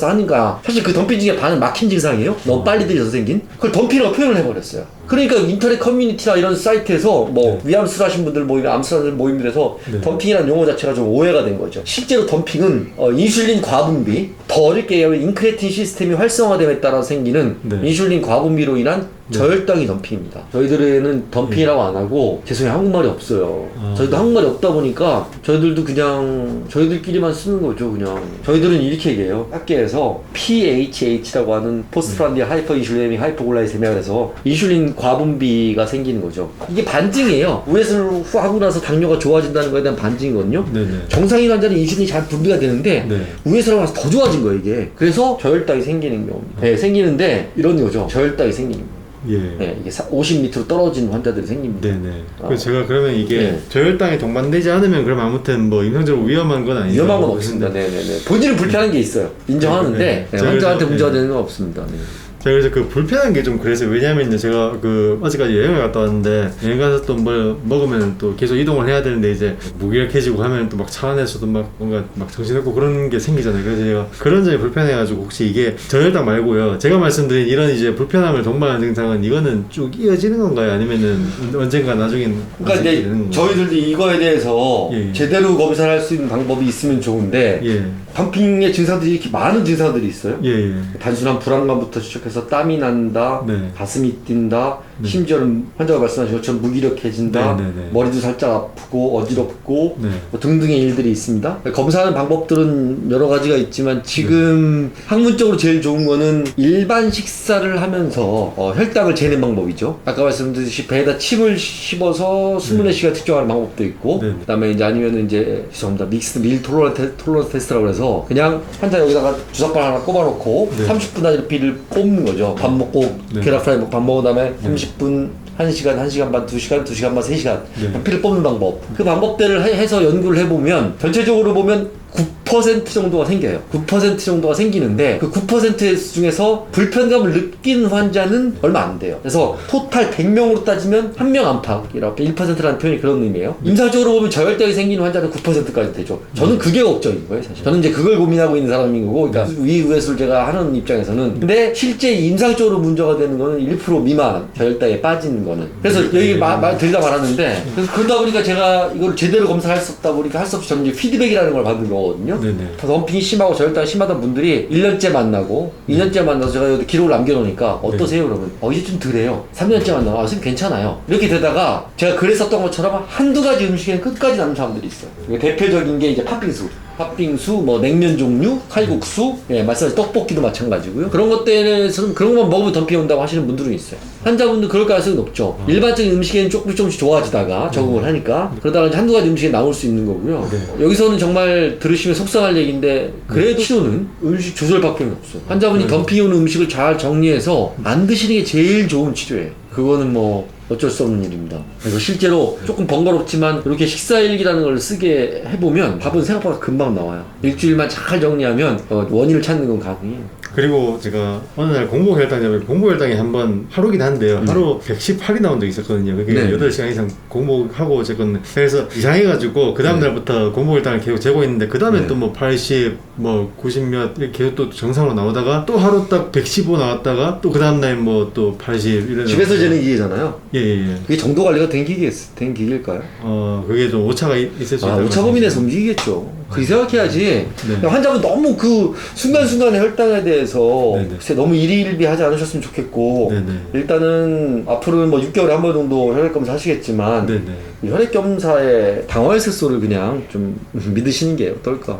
하니까 사실 그 덤피 중에 반은 막힌 증상이에요. 너무 빨리 들려서 생긴. 그걸 덤피라고 표현을 해버렸어요. 그러니까 인터넷 커뮤니티나 이런 사이트에서 뭐 위암술 하신 분들 모임, 암술 하는 모임들에서 덤핑이라는 용어 자체가 좀 오해가 된 거죠. 실제로 덤핑은 인슐린 과분비, 더 어렵게 얘기하면 인크레틴 시스템이 활성화됨에 따라 생기는 인슐린 과분비로 인한 저혈당이 덤핑입니다. 저희들에는 덤핑이라고 안 하고 죄송해요, 한국말이 없어요. 저희도 한국말이 없다 보니까 저희들도 그냥 저희들끼리만 쓰는 거죠. 그냥 저희들은 이렇게 얘기해요. 학계에서 PHH라고 하는 포스트프란디아 하이퍼인슐리네믹 하이퍼글라이세미아, 그래서 인슐린 과분비가 생기는 거죠. 이게 반증이에요. 우회수를 하고 나서 당뇨가 좋아진다는 거에 대한 반증이거든요. 정상인 환자는 인슐린이 잘 분비가 되는데 우회수를 하고 나서 더 좋아진 거예요, 이게. 그래서 저혈당이 생기는 경우입니다. 네, 생기는데 이런 거죠. 저혈당이 생기는 거예요. 예. 네, 이게 50m로 떨어진 환자들이 생깁니다. 네네. 그래서 제가 그러면 이게 저혈당이 동반되지 않으면 그럼 아무튼 뭐 임상적으로 위험한 건 아니죠. 위험한 건 없습니다. 네네네. 본질은 불편한 게 있어요. 인정하는데 환자한테 문제가 되는 건 없습니다. 네. 제가 그래서 그 불편한 게 좀 그래서, 왜냐면 제가 그 어제까지 여행을 갔다 왔는데 여행 가서 또 뭘 먹으면 또 계속 이동을 해야 되는데 이제 무기력해지고 하면 또 막 차 안에서도 막 뭔가 막 정신없고 그런 게 생기잖아요. 그래서 제가 그런 점이 불편해가지고 혹시 이게 저혈당 말고요, 제가 말씀드린 이런 이제 불편함을 동반하는 증상은 이거는 쭉 이어지는 건가요? 아니면은 언젠가 나중엔 그러니까 이제 저희들도 이거에 대해서 제대로 검사를 할 수 있는 방법이 있으면 좋은데 덤핑의 증상들이 이렇게 많은 증상들이 있어요. 단순한 불안감부터 시작해서 땀이 난다, 가슴이 뛴다, 심지어는 환자가 말씀하신 것처럼 무기력해진다, 머리도 살짝 아프고 어지럽고 뭐 등등의 일들이 있습니다. 검사하는 방법들은 여러 가지가 있지만 지금 학문적으로 제일 좋은 거는 일반 식사를 하면서 혈당을 재는 방법이죠. 아까 말씀드렸듯이 배에다 침을 씹어서 24시간 측정하는 방법도 있고, 그다음에 이제 아니면은 이제 죄송합니다, 믹스드 밀 톨러런스 테스트라고 해서 그냥 환자 여기다가 주사발 하나 꼽아놓고 30분 단위로 피를 뽑는 거죠. 밥 먹고 계란 프라이 먹고 밥 먹은 다음에 30분, 1시간, 1시간 반, 2시간, 2시간 반, 3시간 피를 뽑는 방법. 그 방법들을 해서 연구를 해보면 전체적으로 보면 9% 정도가 생겨요. 9% 정도가 생기는데 그 9% 중에서 불편감을 느끼는 환자는 얼마 안 돼요. 그래서 토탈 100명으로 따지면 1명 안팎이라고, 1%라는 표현이 그런 의미예요. 임상적으로 보면 저혈당이 생기는 환자는 9%까지 되죠. 저는 그게 걱정인 거예요, 사실. 저는 이제 그걸 고민하고 있는 사람인 거고, 그러니까 위우회수를 제가 하는 입장에서는. 근데 실제 임상적으로 문제가 되는 거는 1% 미만 저혈당에 빠지는 거는. 그래서 여기 들다 말았는데, 그래서 그러다 보니까 제가 이걸 제대로 검사할 수 없다 보니까 할 수 없이 저는 이제 피드백이라는 걸 받는 거거든요. 덤핑이 심하고 저혈당이 심하던 분들이 1년째 만나고 2년째 만나서 제가 여기 기록을 남겨놓으니까 어떠세요? 그러면 이제 좀 덜해요. 3년째 만나고 선생님 괜찮아요. 이렇게 되다가 제가 그랬었던 것처럼 한두 가지 음식에는 끝까지 남는 사람들이 있어요. 대표적인 게 이제 팥빙수, 뭐 냉면 종류, 칼국수, 말씀하신 떡볶이도 마찬가지고요. 그런 것 때문에서는 그런 것만 먹으면 덤핑이 온다고 하시는 분들은 있어요. 환자분들 그럴 가능성이 높죠. 일반적인 음식에는 조금씩 좋아지다가 적응을 하니까 그러다가 이제 한두 가지 음식에 나올 수 있는 거고요. 여기서는 정말 들으시면 속상할 얘기인데 그래도 치료는 음식 조절밖에 없어요. 환자분이 덤핑이 오는 음식을 잘 정리해서 안 드시는 게 제일 좋은 치료예요. 그거는 뭐 어쩔 수 없는 일입니다. 그래서 실제로 조금 번거롭지만 이렇게 식사일기라는 걸 쓰게 해보면 답은 생각보다 금방 나와요. 일주일만 잘 정리하면 원인을 찾는 건 가능해요. 그리고 제가 어느 날 공복혈당이 한번 하루긴 한데요. 하루 118이 나온 적이 있었거든요. 그게 8시간 이상 공복하고 어쨌건 그래서 이상해가지고 그 다음 날부터 공복혈당을 계속 재고 있는데 그 다음에 또 뭐 80, 뭐 90몇 이렇게 계속 또 정상으로 나오다가 또 하루 딱 115 나왔다가 또 그 다음 날 뭐 또 80 이런. 집에서 재는 기계잖아요. 예. 그게 정도 관리가 된 기계일까요? 그게 좀 오차가 있을 수 있다. 오차 범위 내에서 움직이겠죠. 그렇게 생각해야지. 환자분 너무 그 순간순간의 혈당에 대해서 글쎄 너무 일희일비하지 않으셨으면 좋겠고, 일단은 앞으로는 뭐 6개월에 한 번 정도 혈액검사 하시겠지만 이 혈액검사의 당화혈색소를 그냥 좀 믿으시는 게 어떨까.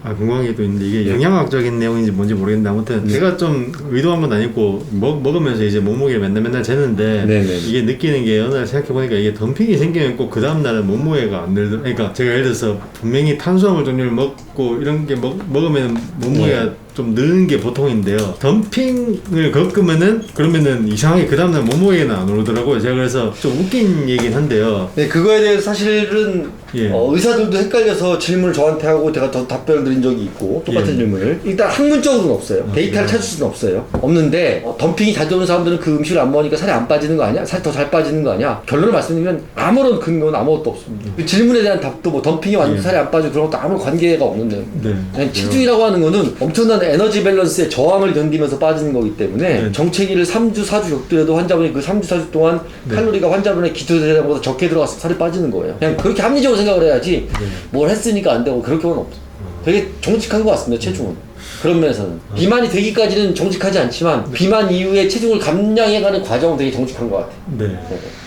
궁금한 게 또 있는데 이게 영양학적인 내용인지 뭔지 모르겠는데 아무튼 제가 좀 의도한 건 아니고 먹으면서 이제 몸무게를 맨날 재는데 이게 느끼는 게 어느 날 생각해보니까 이게 덤핑이 생기면 꼭 그 다음날은 몸무게가 안 늘더라고요. 그러니까 제가 예를 들어서 분명히 탄수화물 종류를 먹고 이런 게 먹으면 몸무게가 좀 느는 게 보통인데요. 덤핑을 겪으면은 그러면은 이상하게 그 다음날 몸무게는 안 오르더라고요. 제가 그래서 좀 웃긴 얘기긴 한데요. 네, 그거에 대해서 사실은 예. 의사들도 헷갈려서 질문을 저한테 하고 제가 답변을 드린 적이 있고 똑같은 예. 질문을 일단 학문적으로는 없어요. 데이터를 찾을 수는 없어요. 없는데 덤핑이 자주 오는 사람들은 그 음식을 안 먹으니까 살이 안 빠지는 거 아니야? 살이 더 잘 빠지는 거 아니야? 결론을 말씀드리면 아무런 근거는 아무것도 없습니다. 그 질문에 대한 답도 뭐 덤핑이 왔는데 살이 안 빠지고 그런 것도 아무 관계가 없는데요. 네. 그냥 체중이라고 하는 거는 엄청난 에너지 밸런스의 저항을 견디면서 빠지는 거기 때문에 네. 정체기를 3주, 4주 겪더라도 환자분이 그 3주, 4주 동안 칼로리가 환자분의 기초대사량보다 적게 들어가서 살이 빠지는 거예요. 그냥 그렇게 합리적으로 생각을 해야지 뭘 했으니까 안 되고 그렇게는 없어. 되게 정직한 것 같습니다, 체중은. 그런 면에서는 비만이 되기까지는 정직하지 않지만 비만 이후에 체중을 감량해가는 과정은 되게 정직한 것 같아요. 네.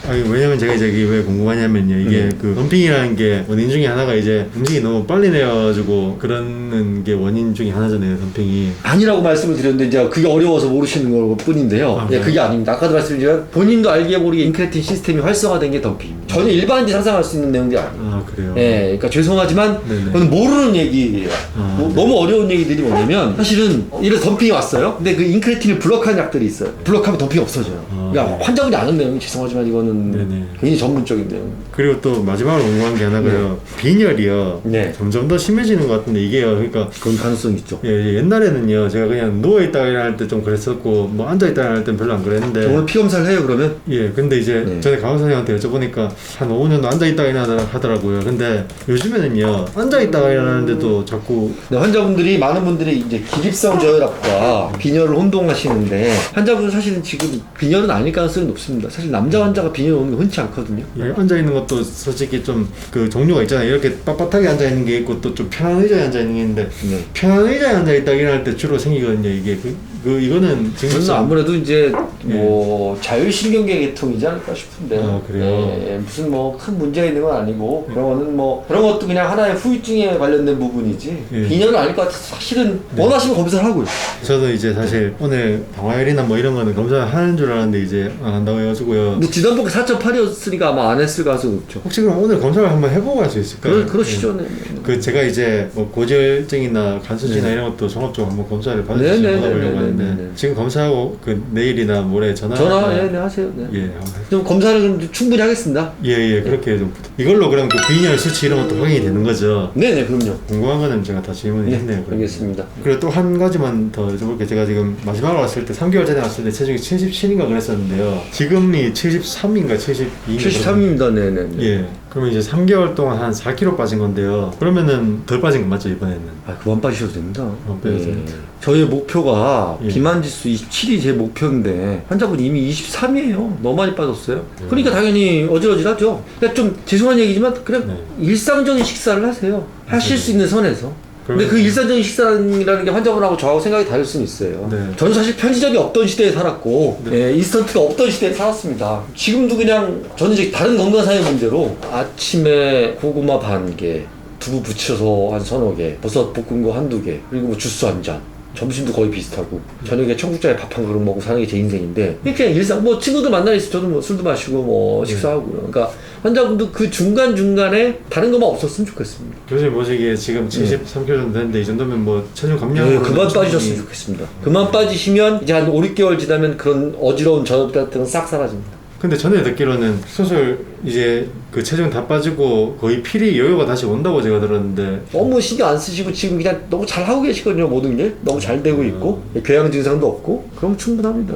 아니, 왜냐면 제가 이제 이게 왜 궁금하냐면요. 이게 그 덤핑이라는 게 원인 중에 하나가 이제 음식이 너무 빨리 내어가지고 그러는 게 원인 중에 하나잖아요. 덤핑이. 아니라고 말씀을 드렸는데 이제 그게 어려워서 모르시는 걸 뿐인데요. 예, 그게 아닙니다. 아까도 말씀드렸지만 본인도 알게 모르게 인크레틴 시스템이 활성화된 게 덤핑입니다. 전혀 일반인들이 상상할 수 있는 내용들이 아니에요. 아, 그래요? 예, 그러니까 죄송하지만 네네. 그건 모르는 얘기예요. 아, 너무 어려운 얘기들이 뭐냐면 사실은 이런 덤핑이 왔어요. 근데 그 인크레틴을 블록하는 약들이 있어요. 블록하면 덤핑이 없어져요. 그러니까 네. 환자분이 아는 내용이 죄송하지만 이거는 네네. 굉장히 전문적인 내용. 그리고 또 마지막으로 궁금한 게 하나가요. 빈혈이요. 네. 점점 더 심해지는 것 같은데 이게요. 그러니까 그건 가능성 있죠. 예, 옛날에는요. 제가 그냥 누워있다 일어날 때 좀 그랬었고 뭐 앉아있다 일어날 때는 별로 안 그랬는데 오늘 피 검사를 해요 그러면? 예, 근데 이제 네. 전에 강원 선생님한테 여쭤보니까 한 5년 앉아있다가 일어나더라고요. 근데 요즘에는요. 앉아있다가 일어나는데도 자꾸 네, 환자분들이 많은 분들이 이제 기립성 저혈압과 빈혈을 혼동하시는데 환자분은 사실은 지금 빈혈은 아닐 가능성이 높습니다. 사실 남자 환자가 빈혈 오는 게 흔치 않거든요. 예, 앉아있는 것도 솔직히 좀 그 종류가 있잖아요. 이렇게 빳빳하게 앉아있는 게 있고 또 좀 편한 의자에 앉아있는 게 있는데 네. 편한 의자에 앉아있다 일어날 때 주로 생기거든요. 이게 이거는 그래서 아무래도 이제 뭐 자율신경계 계통이지 않을까 싶은데. 아, 그래요? 예, 무슨 뭐 큰 문제가 있는 건 아니고 그런 거는 뭐 그런 것도 그냥 하나의 후유증에 관련된 부분이지. 예. 빈혈은 아닐 것 같아서 사실은 원하시면 검사를 하고요. 저도 이제 사실 오늘 방화혈이나 뭐 이런 거는 검사하는 줄 알았는데 이제 안 한다고 해가지고요. 근데 지난번에 4.8이었으니까 아마 안 했을 가능성이 높죠. 혹시 그럼 오늘 검사를 한번 해보고 할 수 있을까요? 그러시죠. 네. 그 제가 이제 뭐 고지혈증이나 간수치나 네. 이런 것도 종합적으로 한번 검사를 네, 받아보려고 네, 네, 하는데 네, 네, 네. 지금 검사하고 그 내일이나 모레 전화 네, 하세요. 네. 예, 한번 좀 검사를 그럼 충분히 하겠습니다. 예, 그렇게 좀 이걸로 그럼 그 빈혈 수치 이런 것도 확인이 되는 거죠. 네네, 그럼요. 궁금한 거는 제가 다 질문을 네, 했네요. 그럼. 알겠습니다. 그리고 또 한 가지만 더 여쭤볼게요. 제가 지금 마지막으로 왔을 때 3개월 전에 왔을 때 체중이 77인가 그랬었는데요. 지금이 73인가 72인가 73입니다. 네네. 예. 그러면 이제 3개월 동안 한 4kg 빠진 건데요. 그러면은 덜 빠진 거 맞죠, 이번에는? 아, 그만 빠지셔도 됩니다. 빼도 돼요? 저의 목표가 예. 비만 지수 27이 제 목표인데 환자분 이미 23이에요. 너무 많이 빠졌어요. 그러니까 당연히 어질어질하죠. 그러니까 좀 죄송한 얘기지만 그냥 네. 일상적인 식사를 하세요. 하실 수 있는 선에서. 근데 그 그러면- 일상적인 식사라는 게 환자분하고 저하고 생각이 다를 수는 있어요. 네. 저는 사실 편의점이 없던 시대에 살았고, 예, 인스턴트가 없던 시대에 살았습니다. 지금도 그냥, 저는 이제 다른 건강상의 문제로 아침에 고구마 반 개, 두부 부쳐서 한 서너 개, 버섯 볶은 거 한두 개, 그리고 뭐 주스 한 잔. 점심도 거의 비슷하고 저녁에 청국장에 밥 한 그릇 먹고 사는 게 제 인생인데 그냥 일상 뭐 친구들 만나 있어 저도 뭐 술도 마시고 뭐 식사하고요. 그러니까 환자분도 그 중간중간에 다른 것만 없었으면 좋겠습니다. 교수님 보시기에 지금 73kg 정도 되는데 이 정도면 뭐 체중 감량으로 네, 그만 빠지셨으면 좋겠습니다. 그만 빠지시면 이제 한 5, 6개월 지나면 그런 어지러운 저녁 같은 건 싹 사라집니다. 근데 전에 듣기로는 수술 이제 그 체중 다 빠지고 거의 필이 여유가 다시 온다고 제가 들었는데 너무 신경 안 쓰시고 지금 그냥 너무 잘 하고 계시거든요. 모든 게 너무 잘 되고 있고 교양 증상도 없고 그럼 충분합니다.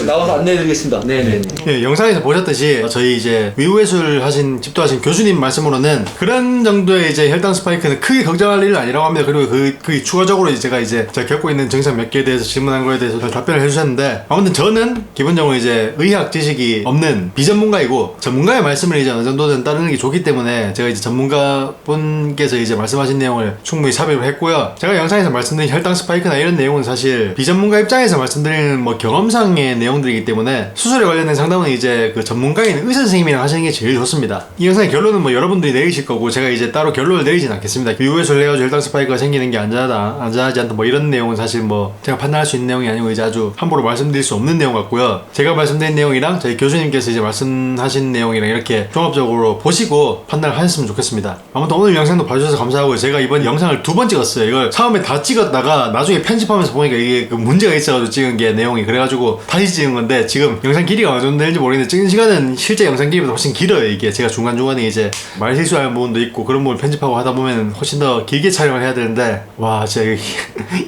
나와서 안내해드리겠습니다. 네네. 예, 영상에서 보셨듯이 저희 이제 위우예술 하신 집도하신 교수님 말씀으로는 그런 정도의 이제 혈당 스파이크는 크게 걱정할 일은 아니라고 합니다. 그리고 그 추가적으로 제가 겪고 있는 증상 몇 개에 대해서 질문한 거에 대해서 답변을 해주셨는데 아무튼 저는 기본적으로 이제 의학 지식이 없는 비전문가이고 전문가의 말씀을 이제 어느 정도는 따르는 게 좋기 때문에 제가 이제 전문가분께서 이제 말씀하신 내용을 충분히 삽입을 했고요. 제가 영상에서 말씀드린 혈당 스파이크나 이런 내용은 사실 비전문가 입장에서 말씀드리는 뭐 경험상의 내용들이기 때문에 수술에 관련된 상담은 이제 그 전문가인 의사 선생님이랑 하시는 게 제일 좋습니다. 이 영상의 결론은 뭐 여러분들이 내리실 거고 제가 이제 따로 결론을 내리진 않겠습니다. 위우예술 해가지고 혈당 스파이크가 생기는 게 안전하지 않다 뭐 이런 내용은 사실 뭐 제가 판단할 수 있는 내용이 아니고 이제 아주 함부로 말씀드릴 수 없는 내용 같고요. 제가 말씀드린 내용이랑 저희 교수님께서 이제 말씀하신 내용이랑 이렇게 이렇게 종합적으로 보시고 판단을 하셨으면 좋겠습니다. 아무튼 오늘 영상도 봐주셔서 감사하고요. 제가 이번 영상을 2번 찍었어요. 이걸 처음에 다 찍었다가 나중에 편집하면서 보니까 이게 그 문제가 있어가지고 찍은 게 내용이 그래가지고 다시 찍은 건데 지금 영상 길이가 어느 정도 되는지 모르겠는데 찍은 시간은 실제 영상 길이보다 훨씬 길어요. 이게 제가 중간중간에 이제 말 실수하는 부분도 있고 그런 부분을 편집하고 하다 보면 훨씬 더 길게 촬영을 해야 되는데 와 진짜 이게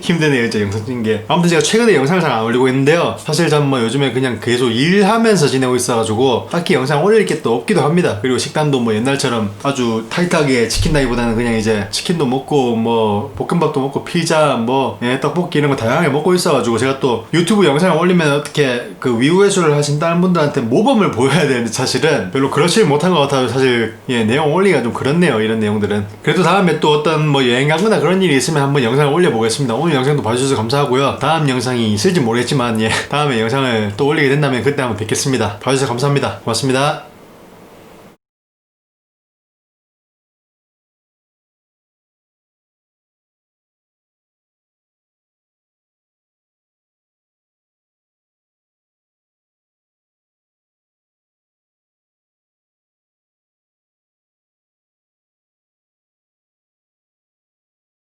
힘드네요 진짜 영상 찍는 게. 아무튼 제가 최근에 영상을 잘 안 올리고 있는데요. 사실 저는 뭐 요즘에 그냥 계속 일하면서 지내고 있어가지고 딱히 영상 올릴 게 또 없기도 합니다. 그리고 식단도 뭐 옛날처럼 아주 타이트하게 지킨다기보다는 그냥 이제 치킨도 먹고 뭐 볶음밥도 먹고 피자 뭐 떡볶이 이런 거 다양하게 먹고 있어가지고 제가 또 유튜브 영상을 올리면 어떻게 그 위우회수를 하신 다른 분들한테 모범을 보여야 되는데 사실은 별로 그렇지 못한 것 같아요. 사실 내용 올리기가 좀 그렇네요. 이런 내용들은. 그래도 다음에 또 어떤 뭐 여행 가거나 그런 일이 있으면 한번 영상을 올려보겠습니다. 오늘 영상도 봐주셔서 감사하고요. 다음 영상이 있을지 모르겠지만 다음에 영상을 또 올리게 된다면 그때 한번 뵙겠습니다. 봐주셔서 감사합니다. 고맙습니다.